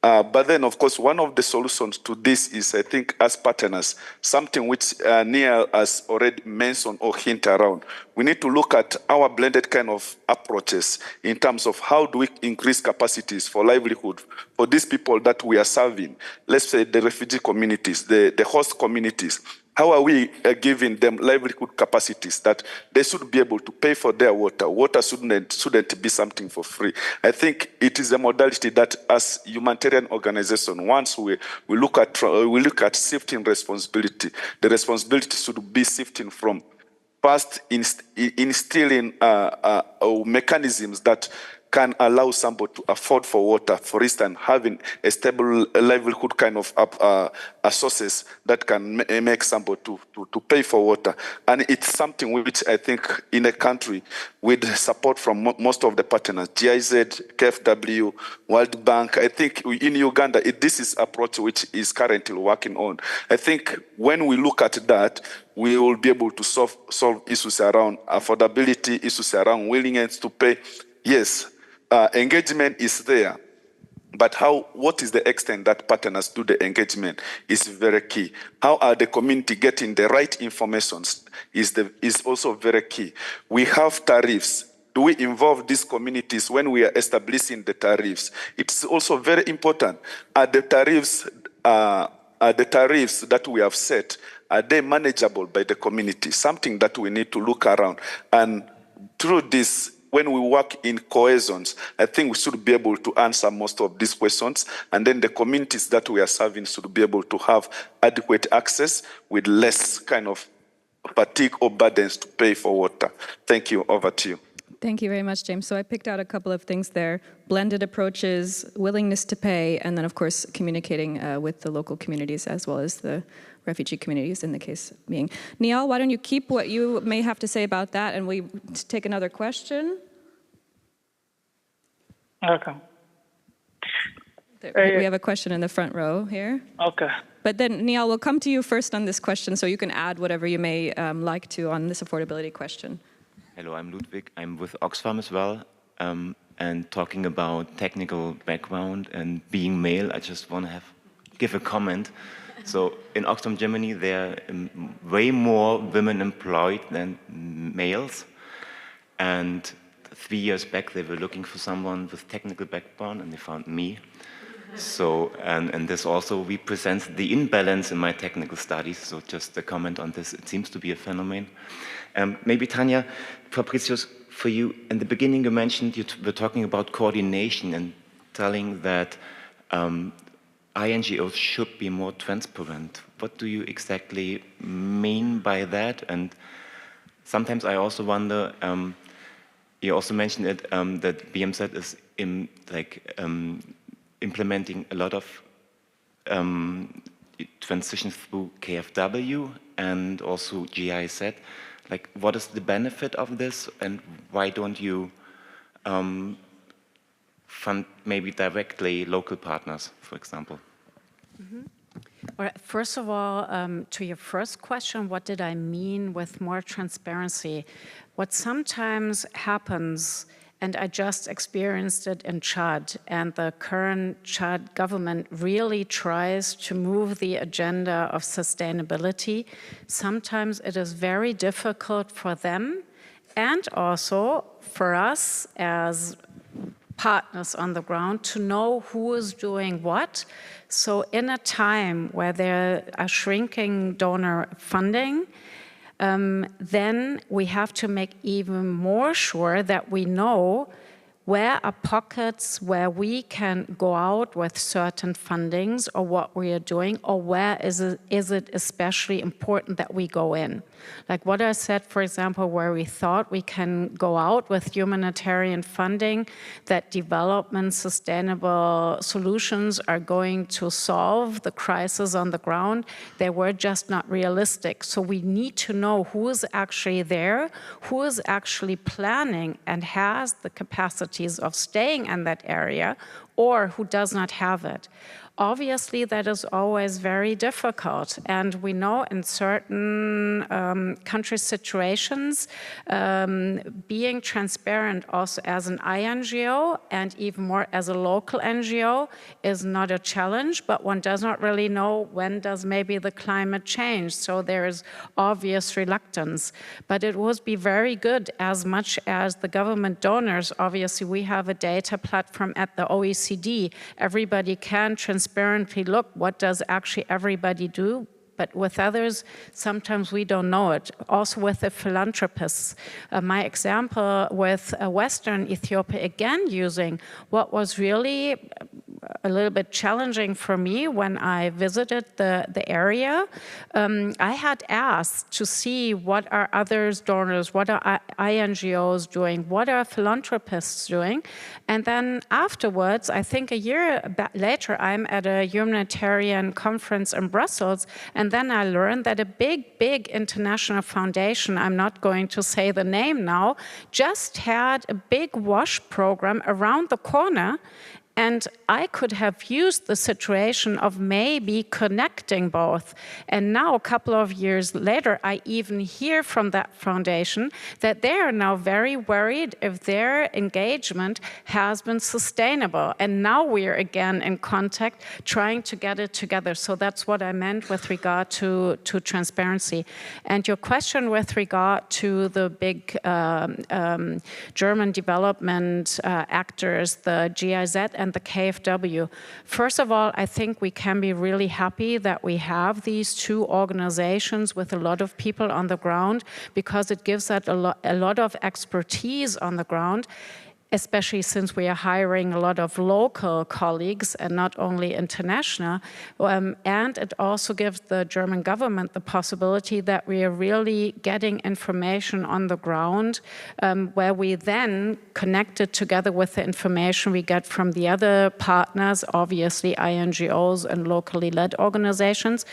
But then, of course, one of the solutions to this is, I think, as partners, something which Niall has already mentioned or hinted around. We need to look at our blended kind of approaches in terms of how do we increase capacities for livelihood for these people that we are serving. Let's say the refugee communities, the host communities. How are we giving them livelihood capacities that they should be able to pay for their water? Water shouldn't be something for free. I think it is a modality that, as humanitarian organization, once we look at shifting responsibility, the responsibility should be shifting from first instilling mechanisms that can allow somebody to afford for water. For instance, having a stable livelihood kind of sources that can make somebody to pay for water. And it's something which I think in a country with support from most of the partners, GIZ, KFW, World Bank, I think in Uganda, this is approach which is currently working on. I think when we look at that, we will be able to solve issues around affordability, issues around willingness to pay. Yes, engagement is there, but what is the extent that partners do the engagement is very key. How are the community getting the right information is also very key. We have tariffs. Do we involve these communities when we are establishing the tariffs? It's also very important. Are the tariffs that we have set, are they manageable by the community? Something that we need to look around. And through this, when we work in cohesions, I think we should be able to answer most of these questions. And then the communities that we are serving should be able to have adequate access with less kind of fatigue or burdens to pay for water. Thank you. Over to you. Thank you very much, James. So I picked out a couple of things there: blended approaches, willingness to pay, and then, of course, communicating with the local communities as well as the refugee communities in the case being. Niall, why don't you keep what you may have to say about that, and we take another question? Okay. We have a question in the front row here. Okay. But then, Niall, we'll come to you first on this question, so you can add whatever you may like to on this affordability question. Hello, I'm Ludwig. I'm with Oxfam as well. And talking about technical background and being male, I just want to give a comment. So in Oxfam, Germany, there are way more women employed than males. And 3 years back, they were looking for someone with technical background, and they found me. So, and this also represents the imbalance in my technical studies. So just a comment on this. It seems to be a phenomenon. Maybe Tanya, Fabricius, for you, in the beginning you mentioned you were talking about coordination and telling that INGOs should be more transparent. What do you exactly mean by that? And sometimes I also wonder, you also mentioned it, that BMZ is implementing a lot of transitions through KfW and also GIZ. Like, what is the benefit of this, and why don't you fund maybe directly local partners, for example? Mm-hmm. Well, first of all, to your first question, what did I mean with more transparency? What sometimes happens, and I just experienced it in Chad, and the current Chad government really tries to move the agenda of sustainability. Sometimes it is very difficult for them and also for us as partners on the ground to know who is doing what. So in a time where there are shrinking donor funding, then we have to make even more sure that we know where are pockets where we can go out with certain fundings or what we are doing, or where is it especially important that we go in. Like what I said, for example, where we thought we can go out with humanitarian funding, that development sustainable solutions are going to solve the crisis on the ground, they were just not realistic. So we need to know who is actually there, who is actually planning and has the capacity of staying in that area, or who does not have it. Obviously, that is always very difficult, and we know in certain country situations, being transparent also as an INGO and even more as a local NGO is not a challenge, but one does not really know when does maybe the climate change, so there is obvious reluctance. But it would be very good, as much as the government donors, obviously we have a data platform at the OECD, everybody can transparently look what does actually everybody do, but with others, sometimes we don't know it. Also with the philanthropists. My example with Western Ethiopia, again using what was really a little bit challenging for me when I visited the area. I had asked to see what are others donors, what are INGOs doing, what are philanthropists doing, and then afterwards, I think a year later, I'm at a humanitarian conference in Brussels, and then I learned that a big international foundation, I'm not going to say the name now, just had a big WASH program around the corner. And I could have used the situation of maybe connecting both. And now, a couple of years later, I even hear from that foundation that they are now very worried if their engagement has been sustainable. And now we are again in contact, trying to get it together. So that's what I meant with regard to transparency. And your question with regard to the big German development actors, the GIZ and the KfW. First of all, I think we can be really happy that we have these two organizations with a lot of people on the ground, because it gives us a lot of expertise on the ground, especially since we are hiring a lot of local colleagues and not only international. And it also gives the German government the possibility that we are really getting information on the ground, where we then connect it together with the information we get from the other partners, obviously INGOs and locally led organizations.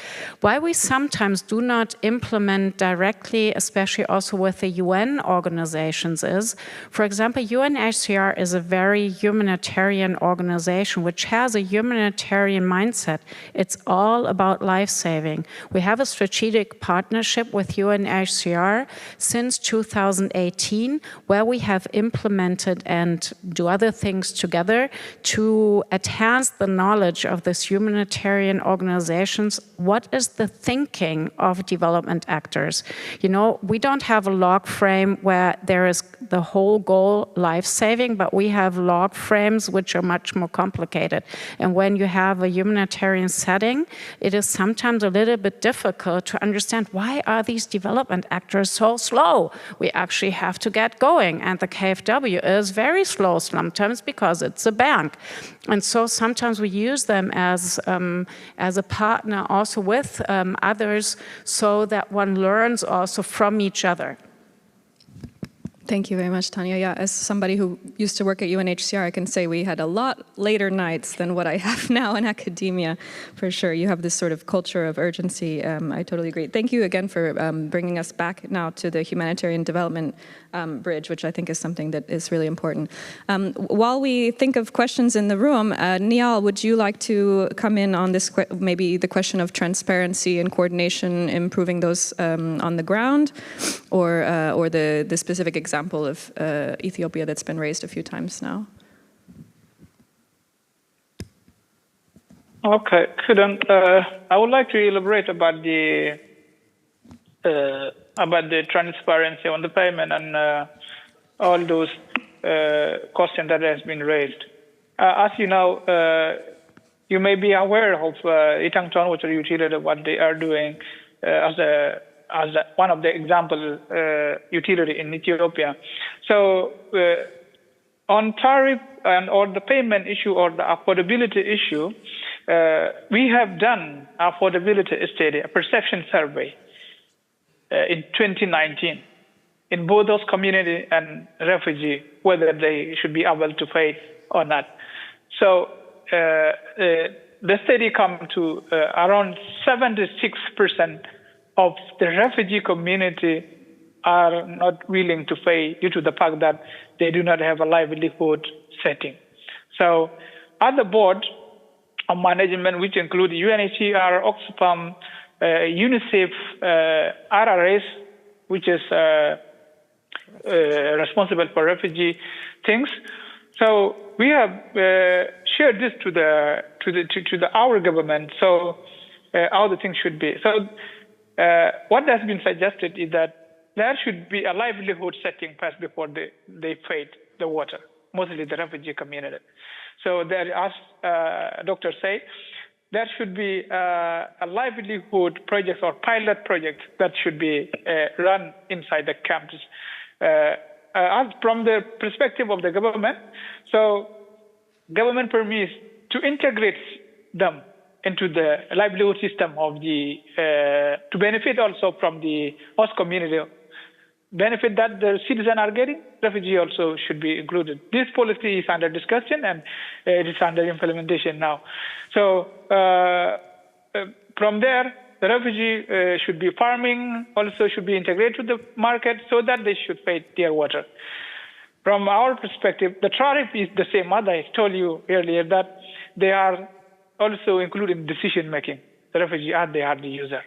Why we sometimes do not implement directly, especially also with the UN organizations is, for example, UNHCR UNHCR is a very humanitarian organization which has a humanitarian mindset. It's all about life-saving. We have a strategic partnership with UNHCR since 2018, where we have implemented and do other things together to enhance the knowledge of these humanitarian organizations. What is the thinking of development actors? You know, we don't have a log frame where there is the whole goal life-saving, but we have log frames which are much more complicated. And when you have a humanitarian setting, it is sometimes a little bit difficult to understand why are these development actors so slow? We actually have to get going. And the KfW is very slow sometimes because it's a bank. And so sometimes we use them as a partner also with others so that one learns also from each other. Thank you very much, Tanya. Yeah, as somebody who used to work at UNHCR, I can say we had a lot later nights than what I have now in academia, for sure. You have this sort of culture of urgency. I totally agree. Thank you again for bringing us back now to the humanitarian development bridge, which I think is something that is really important. While we think of questions in the room, Niall, would you like to come in on this, maybe the question of transparency and coordination, improving those on the ground, or the specific example of Ethiopia that's been raised a few times now? Okay, I would like to elaborate about the transparency on the payment and all those questions that has been raised. As you know, you may be aware of Itangton Water Utility, what they are doing as one of the example utility in Ethiopia. So on tariff and or the payment issue or the affordability issue, we have done affordability study, a perception survey in 2019 in both those community and refugee, whether they should be able to pay or not. So the study come to around 76% of the refugee community are not willing to pay due to the fact that they do not have a livelihood setting. So at the board of management, which include UNHCR, Oxfam, UNICEF, RRS, which is responsible for refugee things. So we have shared this to our government. So how the things should be. So what has been suggested is that there should be a livelihood setting first before they paid the water, mostly the refugee community. So there, as doctors say, there should be a livelihood project or pilot project that should be run inside the camps. From the perspective of the government, so government permits to integrate them into the livelihood system of the, to benefit also from the host community. Benefit that the citizens are getting, refugee also should be included. This policy is under discussion and it is under implementation now. So from there, the refugee should be farming, also should be integrated to the market so that they should pay their water. From our perspective, the tariff is the same. As I told you earlier, that they are also included in decision making. The refugee they are the user.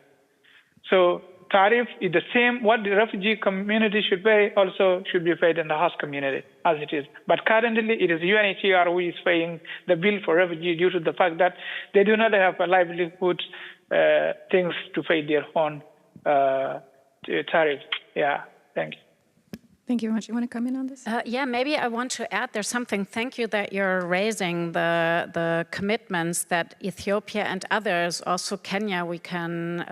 So tariff is the same. What the refugee community should pay also should be paid in the host community as it is. But currently, it is UNHCR who is paying the bill for refugee due to the fact that they do not have a livelihood things to pay their own tariff. Yeah, thank you. Thank you very much. You want to come in on this? Yeah, maybe I want to add there's something. Thank you that you're raising the commitments that Ethiopia and others, also Kenya, we can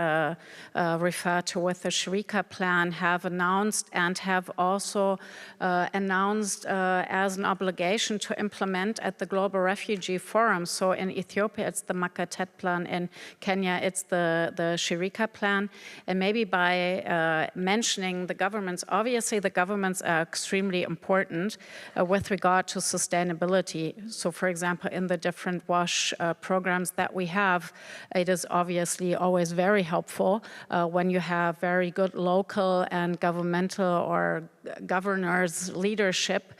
refer to with the Sharika plan, have announced and have also announced as an obligation to implement at the Global Refugee Forum. So in Ethiopia, it's the Makatet plan. In Kenya, it's the Sharika plan. And maybe by mentioning the governments, obviously the government elements are extremely important with regard to sustainability. So for example, in the different WASH programs that we have, it is obviously always very helpful when you have very good local and governmental or governors leadership,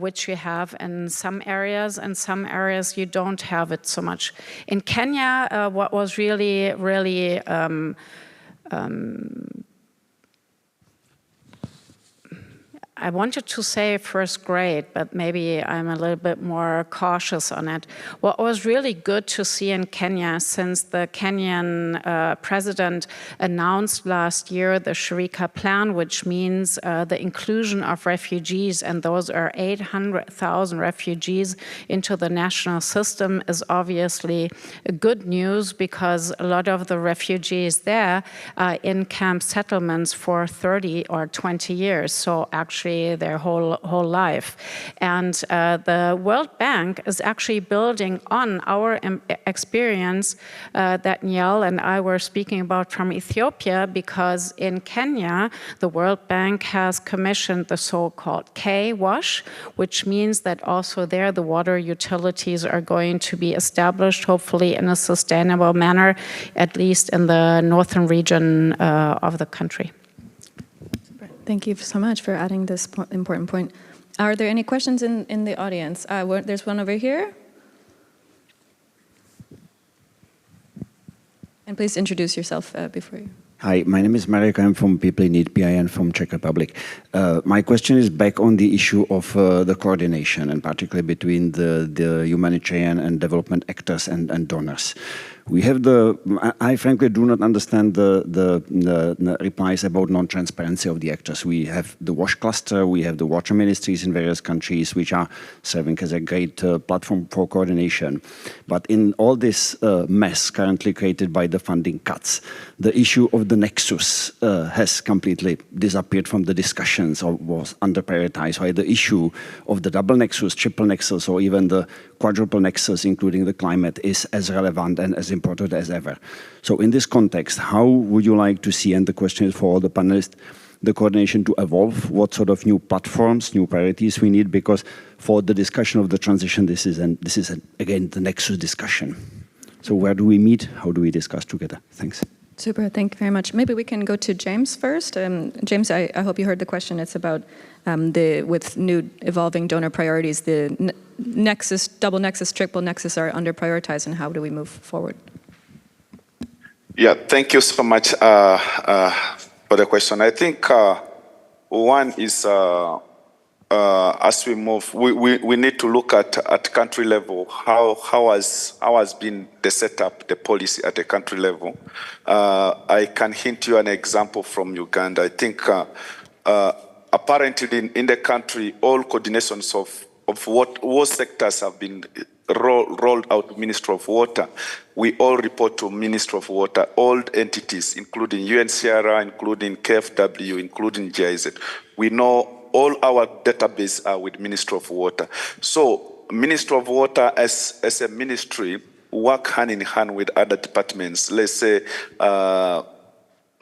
which you have in some areas, and some areas you don't have it so much. In Kenya, what was really I wanted to say first grade, but maybe I'm a little bit more cautious on it. What was really good to see in Kenya, since the Kenyan president announced last year the Sharika plan, which means the inclusion of refugees, and those are 800,000 refugees into the national system, is obviously good news, because a lot of the refugees there are in camp settlements for 30 or 20 years. So actually their whole life. And the World Bank is actually building on our experience that Niall and I were speaking about from Ethiopia, because in Kenya, the World Bank has commissioned the so-called K-WASH, which means that also there the water utilities are going to be established, hopefully in a sustainable manner, at least in the northern region of the country. Thank you so much for adding this important point. Are there any questions in the audience? There's one over here. And please introduce yourself before you. Hi, my name is Marek. I'm from People in Need PIN from Czech Republic. My question is back on the issue of the coordination, and particularly between the humanitarian and development actors and donors. We have I frankly do not understand the replies about non-transparency of the actors. We have the WASH cluster, we have the water ministries in various countries, which are serving as a great platform for coordination. But in all this mess currently created by the funding cuts, the issue of the nexus has completely disappeared from the discussions, or was under-prioritized, while the issue of the double nexus, triple nexus, or even the quadruple nexus, including the climate, is as relevant and as important as ever. So in this context, how would you like to see, and the question is for all the panelists, the coordination to evolve? What sort of new platforms, new priorities we need? Because for the discussion of the transition, this is again, the nexus discussion. So where do we meet? How do we discuss together? Thanks. Super, thank you very much. Maybe we can go to James first. James, I hope you heard the question. It's about with new evolving donor priorities, the nexus, double nexus, triple nexus are under prioritized, and how do we move forward? Yeah, thank you so much for the question. I think one is as we move, we need to look at country level, how has been the setup, the policy at the country level. I can hint you an example from Uganda. I think apparently in the country, all coordinations of what sectors have been rolled out Ministry of Water. We all report to Ministry of Water, all entities, including UNCRR, including KFW, including GIZ. We know all our database are with Ministry of Water. So Ministry of Water as a ministry work hand in hand with other departments. Let's say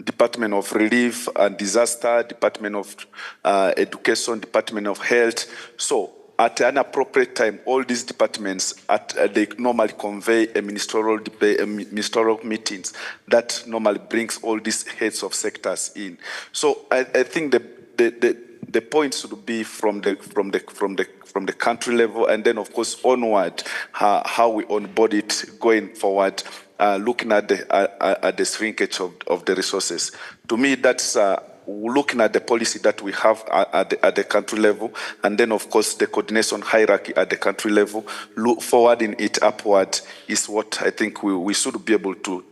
Department of Relief and Disaster, Department of Education, Department of Health. So at an appropriate time, all these departments, they normally convey a ministerial meetings that normally brings all these heads of sectors in. So I think the point should be from the country level, and then of course onward, how we onboard it going forward, looking at the shrinkage of the resources. To me, that's looking at the policy that we have at the country level, and then of course the coordination hierarchy at the country level, forwarding it upward is what I think we should be able to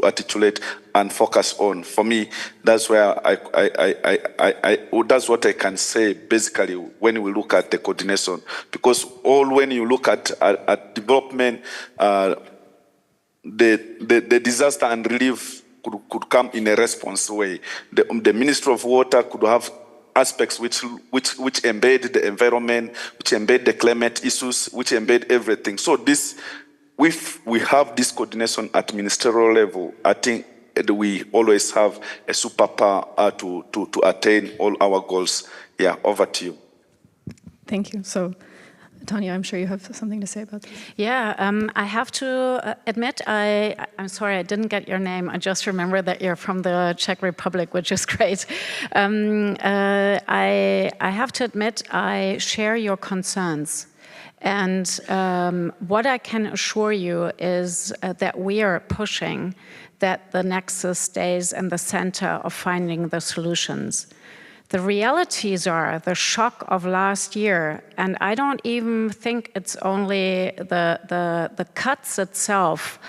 articulate and focus on. For me, that's where that's what I can say basically when we look at the coordination, because when you look at development, the disaster and relief could come in a response way. The Ministry of Water could have aspects which embed the environment, which embed the climate issues, which embed everything. So if we have this coordination at ministerial level, I think we always have a superpower to attain all our goals. Yeah, over to you. Thank you. So, Tanya, I'm sure you have something to say about this. Yeah, I have to admit, I'm sorry, I didn't get your name. I just remember that you're from the Czech Republic, which is great. I have to admit, I share your concerns. And what I can assure you is that we are pushing that the nexus stays in the center of finding the solutions. The realities are the shock of last year, and I don't even think it's only the cuts itself,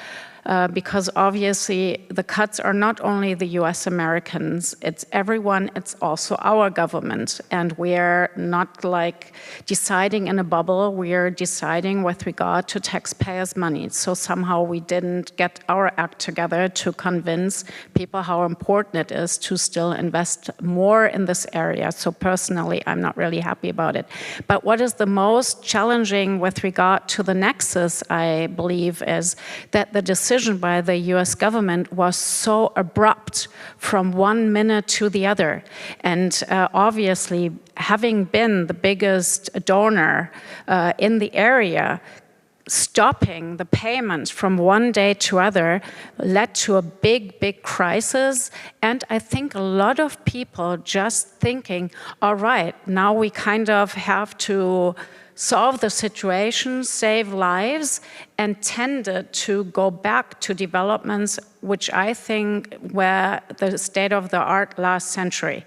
because obviously the cuts are not only the US Americans, it's everyone, it's also our government. And we're not like deciding in a bubble, we're deciding with regard to taxpayers' money. So somehow we didn't get our act together to convince people how important it is to still invest more in this area. So personally, I'm not really happy about it. But what is the most challenging with regard to the nexus, I believe, is that the decision by the US government was so abrupt from one minute to the other. And obviously, having been the biggest donor in the area, stopping the payments from one day to other led to a big crisis. And I think a lot of people just thinking, all right, now we kind of have to solve the situation, save lives, and tended to go back to developments which I think were the state of the art last century.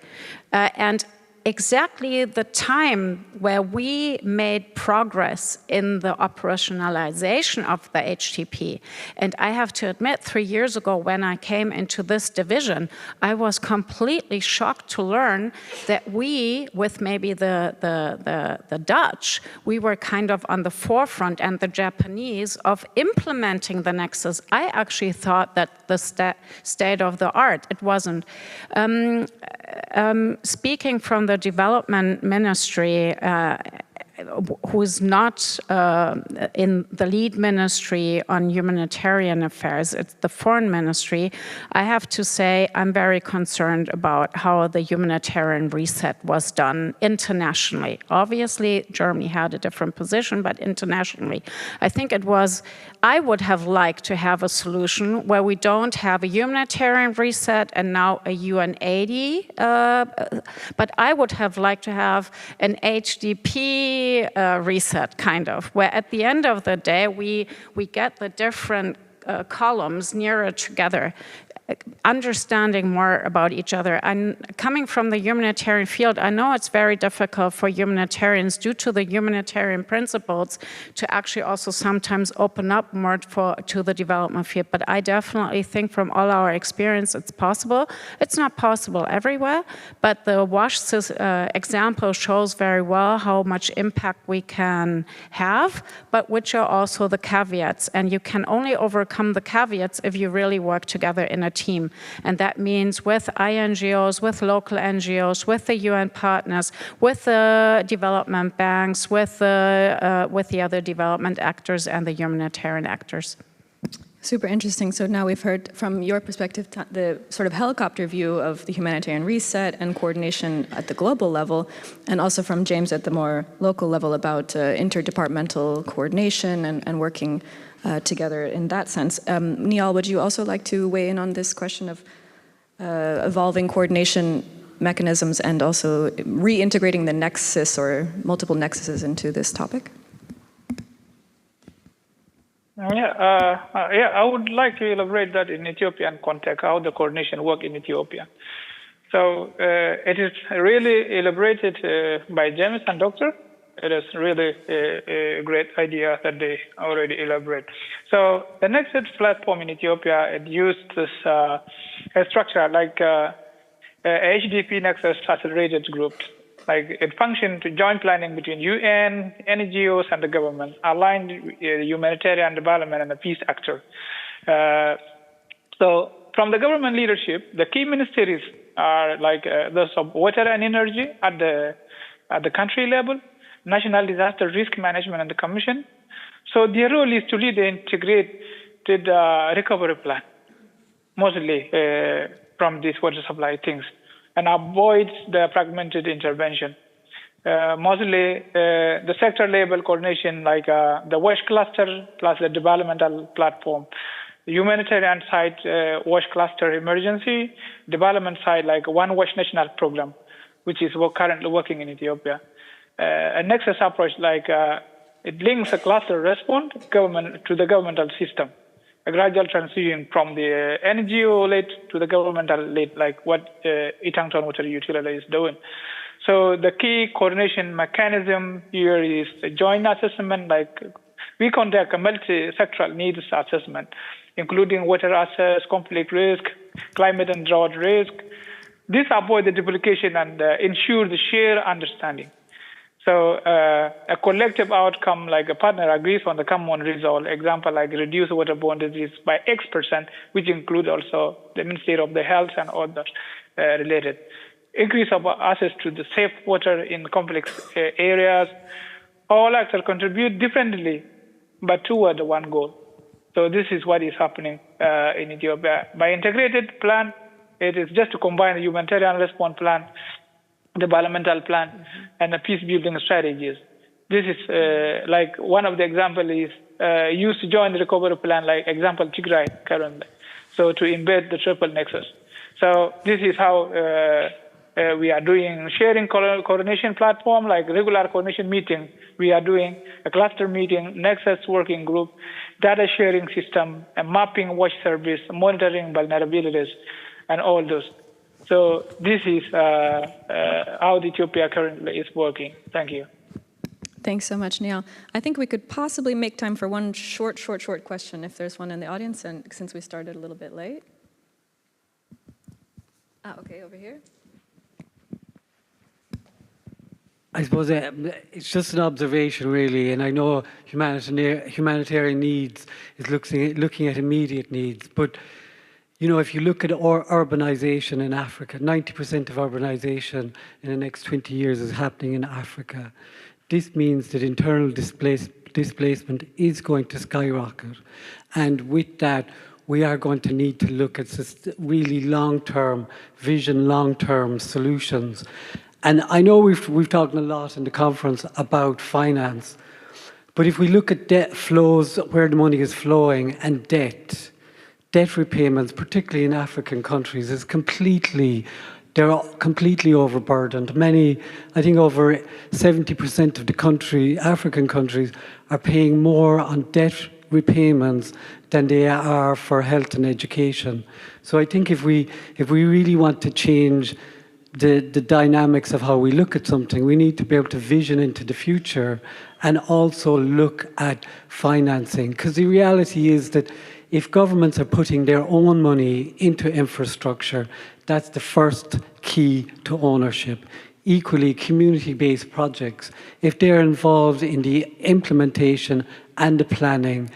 And exactly the time where we made progress in the operationalization of the HTP. And I have to admit, 3 years ago when I came into this division, I was completely shocked to learn that we, with maybe the Dutch, we were kind of on the forefront, and the Japanese, of implementing the nexus. I actually thought that the state of the art, it wasn't. Speaking from the development ministry, who's not in the lead ministry on humanitarian affairs, it's the foreign ministry, I have to say I'm very concerned about how the humanitarian reset was done internationally. Obviously, Germany had a different position, but internationally. I think I would have liked to have a solution where we don't have a humanitarian reset and now a UN80, but I would have liked to have an HDP reset, kind of, where at the end of the day we get the different columns nearer together, understanding more about each other. And coming from the humanitarian field, I know it's very difficult for humanitarians, due to the humanitarian principles, to actually also sometimes open up more to the development field. But I definitely think from all our experience, it's possible. It's not possible everywhere, but the WASH example shows very well how much impact we can have, but which are also the caveats. And you can only overcome the caveats if you really work together in a team. And that means with INGOs, with local NGOs, with the UN partners, with the development banks, with the other development actors and the humanitarian actors. Super interesting. So now we've heard from your perspective the sort of helicopter view of the humanitarian reset and coordination at the global level, and also from James at the more local level about interdepartmental coordination and working together in that sense. Niall, would you also like to weigh in on this question of evolving coordination mechanisms and also reintegrating the nexus or multiple nexuses into this topic? I would like to elaborate that in Ethiopian context, how the coordination work in Ethiopia. So it is really elaborated by James and Doctor. It is really a great idea that they already elaborate. So the Nexus platform in Ethiopia, it used this a structure like HDP Nexus Accelerated Group. Like it functioned to joint planning between UN, NGOs, and the government, aligned humanitarian development and the peace actor. So from the government leadership, the key ministries are like those of water and energy at the country level, National Disaster Risk Management and the Commission. So their role is to lead the integrated recovery plan. mostly from these water supply things and avoids the fragmented intervention. Mostly the sector level coordination, like the WASH cluster plus the developmental platform. The humanitarian side, WASH cluster emergency, development side, like one WASH national program, which is currently working in Ethiopia. A nexus approach, like it links a cluster response to the governmental system, a gradual transition from the NGO-led to the governmental-led, like what Itangton Water Utility is doing. So the key coordination mechanism here is a joint assessment, like we conduct a multi-sectoral needs assessment, including water access, conflict risk, climate and drought risk. This avoids the duplication and ensure the shared understanding. So a collective outcome, like a partner agrees on the common result, example like reduce waterborne disease by X%, which include also the Ministry of the Health and others related. Increase of access to the safe water in complex areas. All actors contribute differently, but toward one goal. So this is what is happening in Ethiopia. By integrated plan, it is just to combine the humanitarian response plan, developmental plan, and the peace building strategies. This is like one of the examples is used to join the recovery plan, like example Tigray currently. So to embed the triple nexus. So this is how we are doing sharing coordination platform, like regular coordination meeting. We are doing a cluster meeting, nexus working group, data sharing system, a mapping watch service, monitoring vulnerabilities, and all those. So this is how Ethiopia currently is working. Thank you. Thanks so much, Neil. I think we could possibly make time for one short question if there's one in the audience, and since we started a little bit late. Okay, over here. I suppose it's just an observation, really, and I know humanitarian needs is looking at immediate needs, but you know, if you look at urbanization in Africa, 90% of urbanization in the next 20 years is happening in Africa. This means that internal displacement is going to skyrocket, and with that, we are going to need to look at really long-term vision, long-term solutions. And I know we've talked a lot in the conference about finance, but if we look at debt flows, where the money is flowing, and debt repayments, particularly in African countries, they're completely overburdened. I think over 70% of the African countries are paying more on debt repayments than they are for health and education. So I think if we really want to change the dynamics of how we look at something, we need to be able to vision into the future and also look at financing. Because the reality is that if governments are putting their own money into infrastructure, that's the first key to ownership. Equally, community-based projects, if they're involved in the implementation and the planning,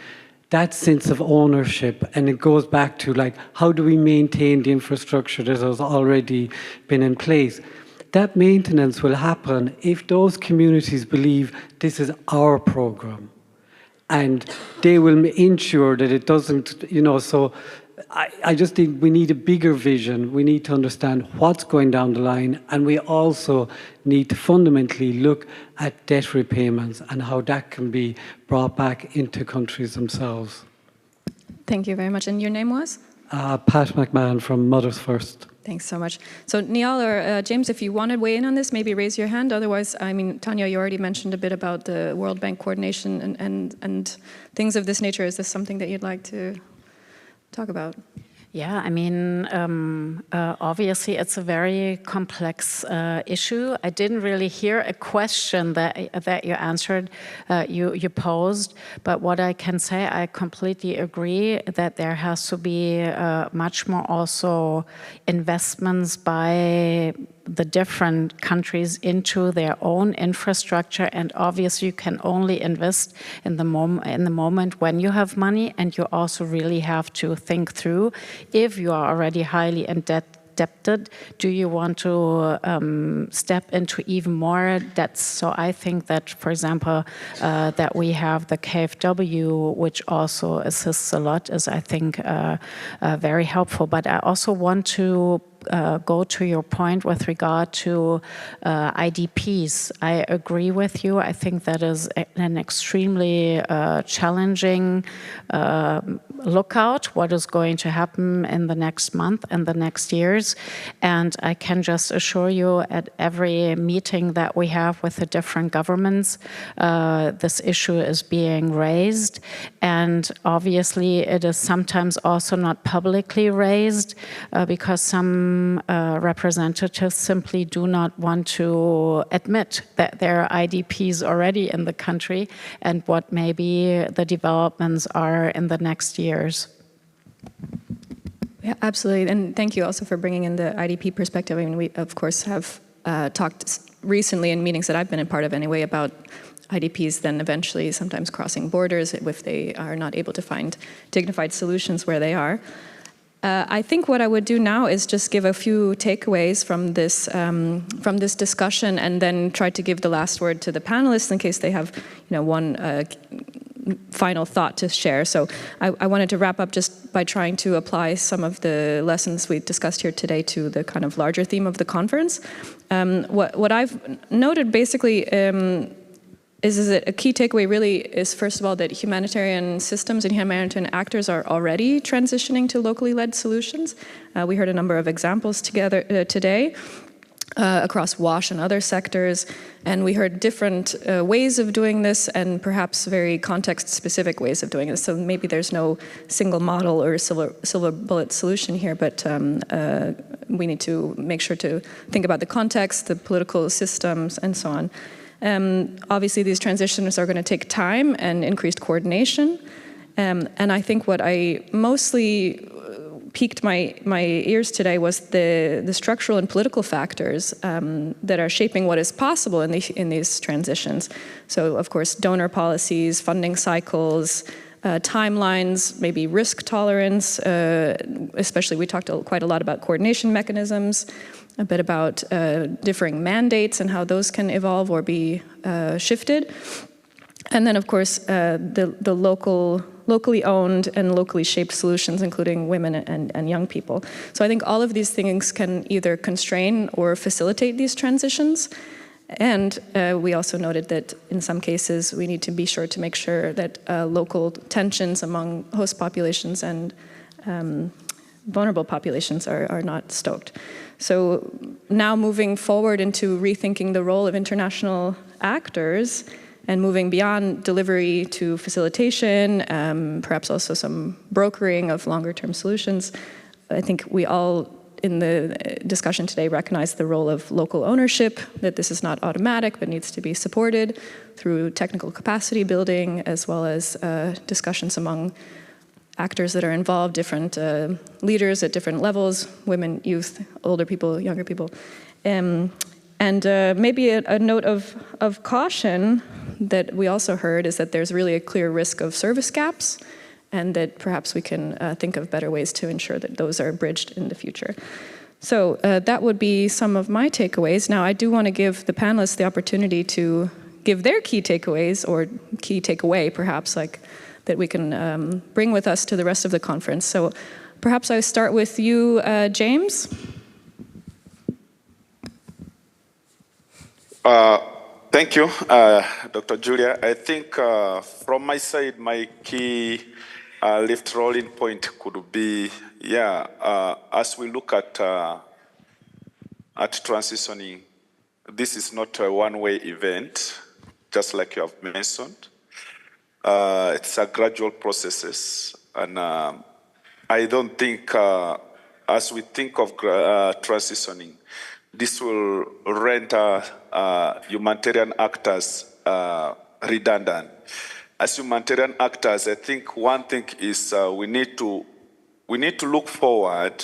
that sense of ownership, and it goes back to like, how do we maintain the infrastructure that has already been in place? That maintenance will happen if those communities believe this is our program, and they will ensure that it doesn't, you know, so I just think we need a bigger vision. We need to understand what's going down the line, and we also need to fundamentally look at debt repayments and how that can be brought back into countries themselves. Thank you very much. And your name was? Pat McMahon from Mothers First. Thanks so much. So Neil or James, if you want to weigh in on this, maybe raise your hand. Otherwise, I mean, Tanya, you already mentioned a bit about the World Bank coordination and things of this nature. Is this something that you'd like to talk about? Yeah, I mean, obviously it's a very complex issue. I didn't really hear a question that you answered, you posed, but what I can say, I completely agree that there has to be much more also investments by the different countries into their own infrastructure, and obviously you can only invest in the moment when you have money, and you also really have to think through if you are already highly adapted? Do you want to step into even more debts? So I think that, for example, that we have the KfW, which also assists a lot, is, I think, very helpful. But I also want to go to your point with regard to IDPs. I agree with you. I think that is an extremely challenging lookout, what is going to happen in the next month and the next years. And I can just assure you, at every meeting that we have with the different governments, this issue is being raised. And obviously, it is sometimes also not publicly raised because some representatives simply do not want to admit that there are IDPs already in the country and what maybe the developments are in the next years. Yeah, absolutely. And thank you also for bringing in the IDP perspective. I mean, we, of course, have talked recently in meetings that I've been a part of anyway about IDPs then eventually sometimes crossing borders if they are not able to find dignified solutions where they are. I think what I would do now is just give a few takeaways from this discussion, and then try to give the last word to the panelists in case they have, one final thought to share. So I wanted to wrap up just by trying to apply some of the lessons we discussed here today to the kind of larger theme of the conference. What I've noted basically is that a key takeaway really is, first of all, that humanitarian systems and humanitarian actors are already transitioning to locally led solutions. We heard a number of examples together today across WASH and other sectors, and we heard different ways of doing this and perhaps very context-specific ways of doing this. So maybe there's no single model or silver bullet solution here, but we need to make sure to think about the context, the political systems, and so on. Obviously, these transitions are going to take time and increased coordination. And I think what I mostly piqued my ears today was the structural and political factors that are shaping what is possible in these transitions. So, of course, donor policies, funding cycles, timelines, maybe risk tolerance, especially we talked quite a lot about coordination mechanisms, a bit about differing mandates and how those can evolve or be shifted. And then, of course, the locally owned and locally shaped solutions, including women and young people. So I think all of these things can either constrain or facilitate these transitions. And we also noted that in some cases we need to be sure to make sure that local tensions among host populations and vulnerable populations are not stoked. So now moving forward into rethinking the role of international actors and moving beyond delivery to facilitation, perhaps also some brokering of longer-term solutions. I think we all in the discussion today recognize the role of local ownership, that this is not automatic but needs to be supported through technical capacity building as well as discussions among actors that are involved, different leaders at different levels, women, youth, older people, younger people. And maybe a note of caution that we also heard is that there's really a clear risk of service gaps, and that perhaps we can think of better ways to ensure that those are bridged in the future. So that would be some of my takeaways. Now, I do want to give the panelists the opportunity to give their key takeaways, or key takeaway, perhaps, like that we can bring with us to the rest of the conference. So perhaps I start with you, James. Thank you, Dr. Julia. I think from my side, my key lift rolling point could be, as we look at transitioning, this is not a one-way event, just like you have mentioned. It's a gradual process, and I don't think, as we think of transitioning, this will render humanitarian actors redundant. As humanitarian actors, I think one thing is we need to look forward,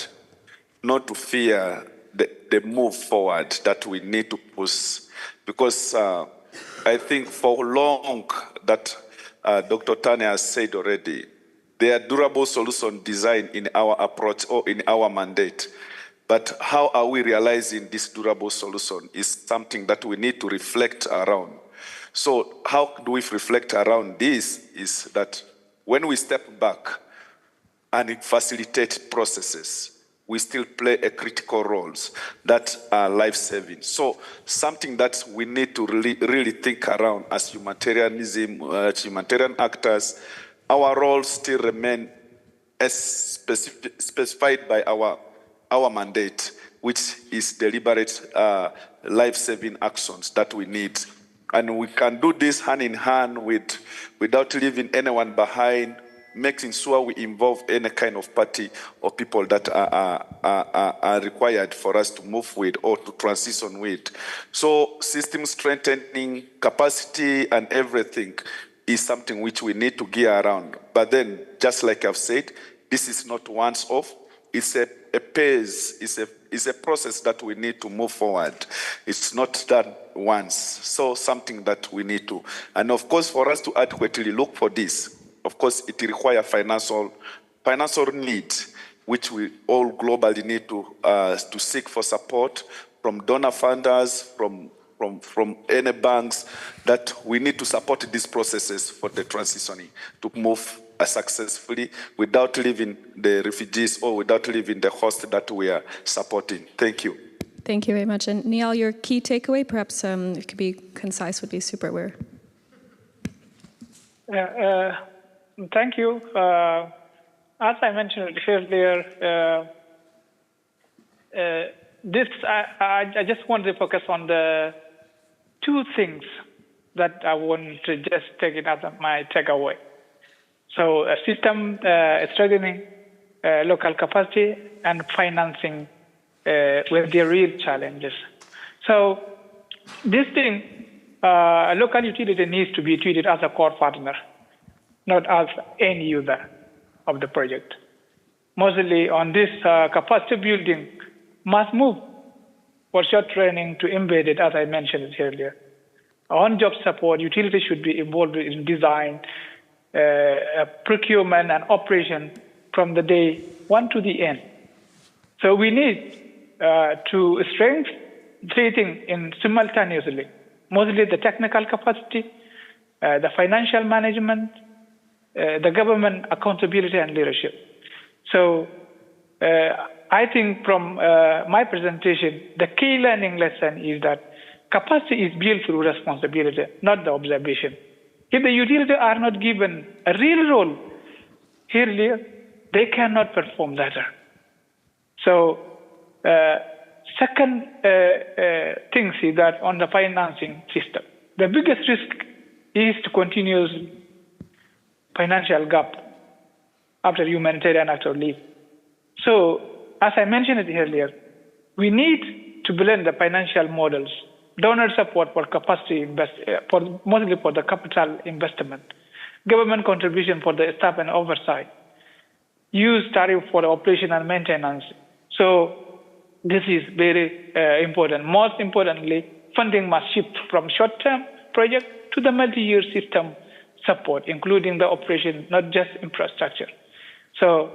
not to fear the move forward that we need to push, because I think for long that Dr. Tanya has said already, there are durable solution design in our approach or in our mandate. But how are we realizing this durable solution is something that we need to reflect around. So how do we reflect around this is that when we step back and facilitate processes, we still play a critical roles that are life-saving. So something that we need to really think around as humanitarianism, humanitarian actors, our roles still remain as specified by our mandate, which is deliberate life-saving actions that we need. And we can do this hand in hand without leaving anyone behind, making sure we involve any kind of party or people that are required for us to move with or to transition with. So system strengthening, capacity and everything is something which we need to gear around. But then, just like I've said, this is not once off. It's a pace, it's a process that we need to move forward. It's not done once. So something that we need to. And of course, for us to adequately look for this, of course, it requires financial need, which we all globally need to seek for support from donor funders, from any banks, that we need to support these processes for the transitioning to move successfully without leaving the refugees or without leaving the host that we are supporting. Thank you. Thank you very much. And Niall, your key takeaway, perhaps if it could be concise, would be super. Thank you. As I mentioned earlier, I just want to focus on the two things that I want to just take it as my takeaway. So a system strengthening local capacity and financing with the real challenges. So this thing, local utility needs to be treated as a core partner, not as end user of the project. Mostly on this capacity building must move for short training to embedded, as I mentioned earlier. On-job support, utility should be involved in design, procurement and operation from the day one to the end. So we need to strengthen three things simultaneously, mostly the technical capacity, the financial management, the government accountability and leadership. So I think from my presentation, the key learning lesson is that capacity is built through responsibility, not the observation. If the utilities are not given a real role here, they cannot perform better. So second thing is that on the financing system, the biggest risk is to continuous financial gap after humanitarian actor leave. So as I mentioned earlier, we need to blend the financial models, donor support for capacity mostly for the capital investment, government contribution for the staff and oversight, use tariff for the operation and maintenance. So this is very important. Most importantly, funding must shift from short-term project to the multi-year system support, including the operation, not just infrastructure. So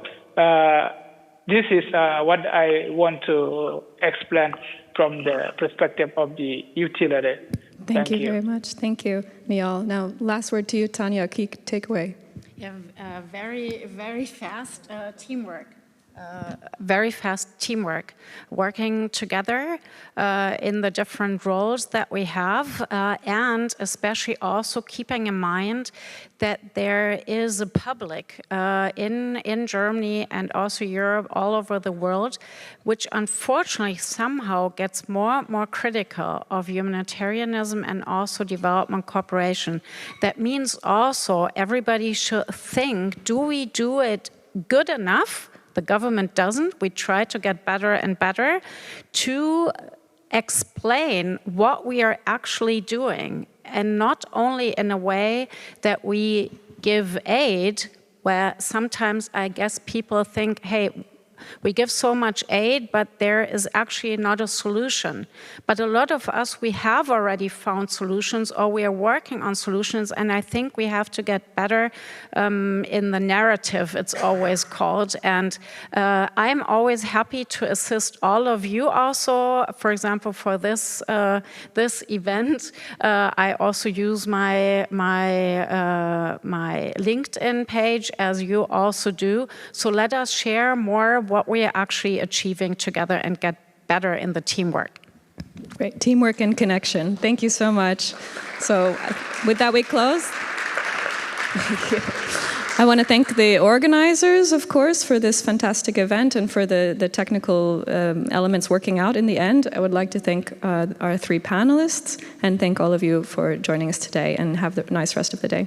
this is what I want to explain from the perspective of the utility. Thank you very much. Thank you, Niall. Now, last word to you, Tanya, key takeaway. Yeah, very, very fast teamwork. Very fast teamwork, working together in the different roles that we have, and especially also keeping in mind that there is a public in Germany and also Europe, all over the world, which unfortunately somehow gets more and more critical of humanitarianism and also development cooperation. That means also everybody should think, do we do it good enough? The government doesn't. We try to get better and better to explain what we are actually doing, and not only in a way that we give aid, where sometimes I guess people think, hey, We give so much aid, but there is actually not a solution. But a lot of us, we have already found solutions, or we are working on solutions, and I think we have to get better in the narrative, it's always called. And I'm always happy to assist all of you also. For example, for this this event, I also use my LinkedIn page, as you also do. So let us share more what we are actually achieving together and get better in the teamwork. Great, teamwork and connection. Thank you so much. So with that, we close. Thank you. I want to thank the organizers, of course, for this fantastic event and for the technical elements working out in the end. I would like to thank our three panelists and thank all of you for joining us today, and have a nice rest of the day.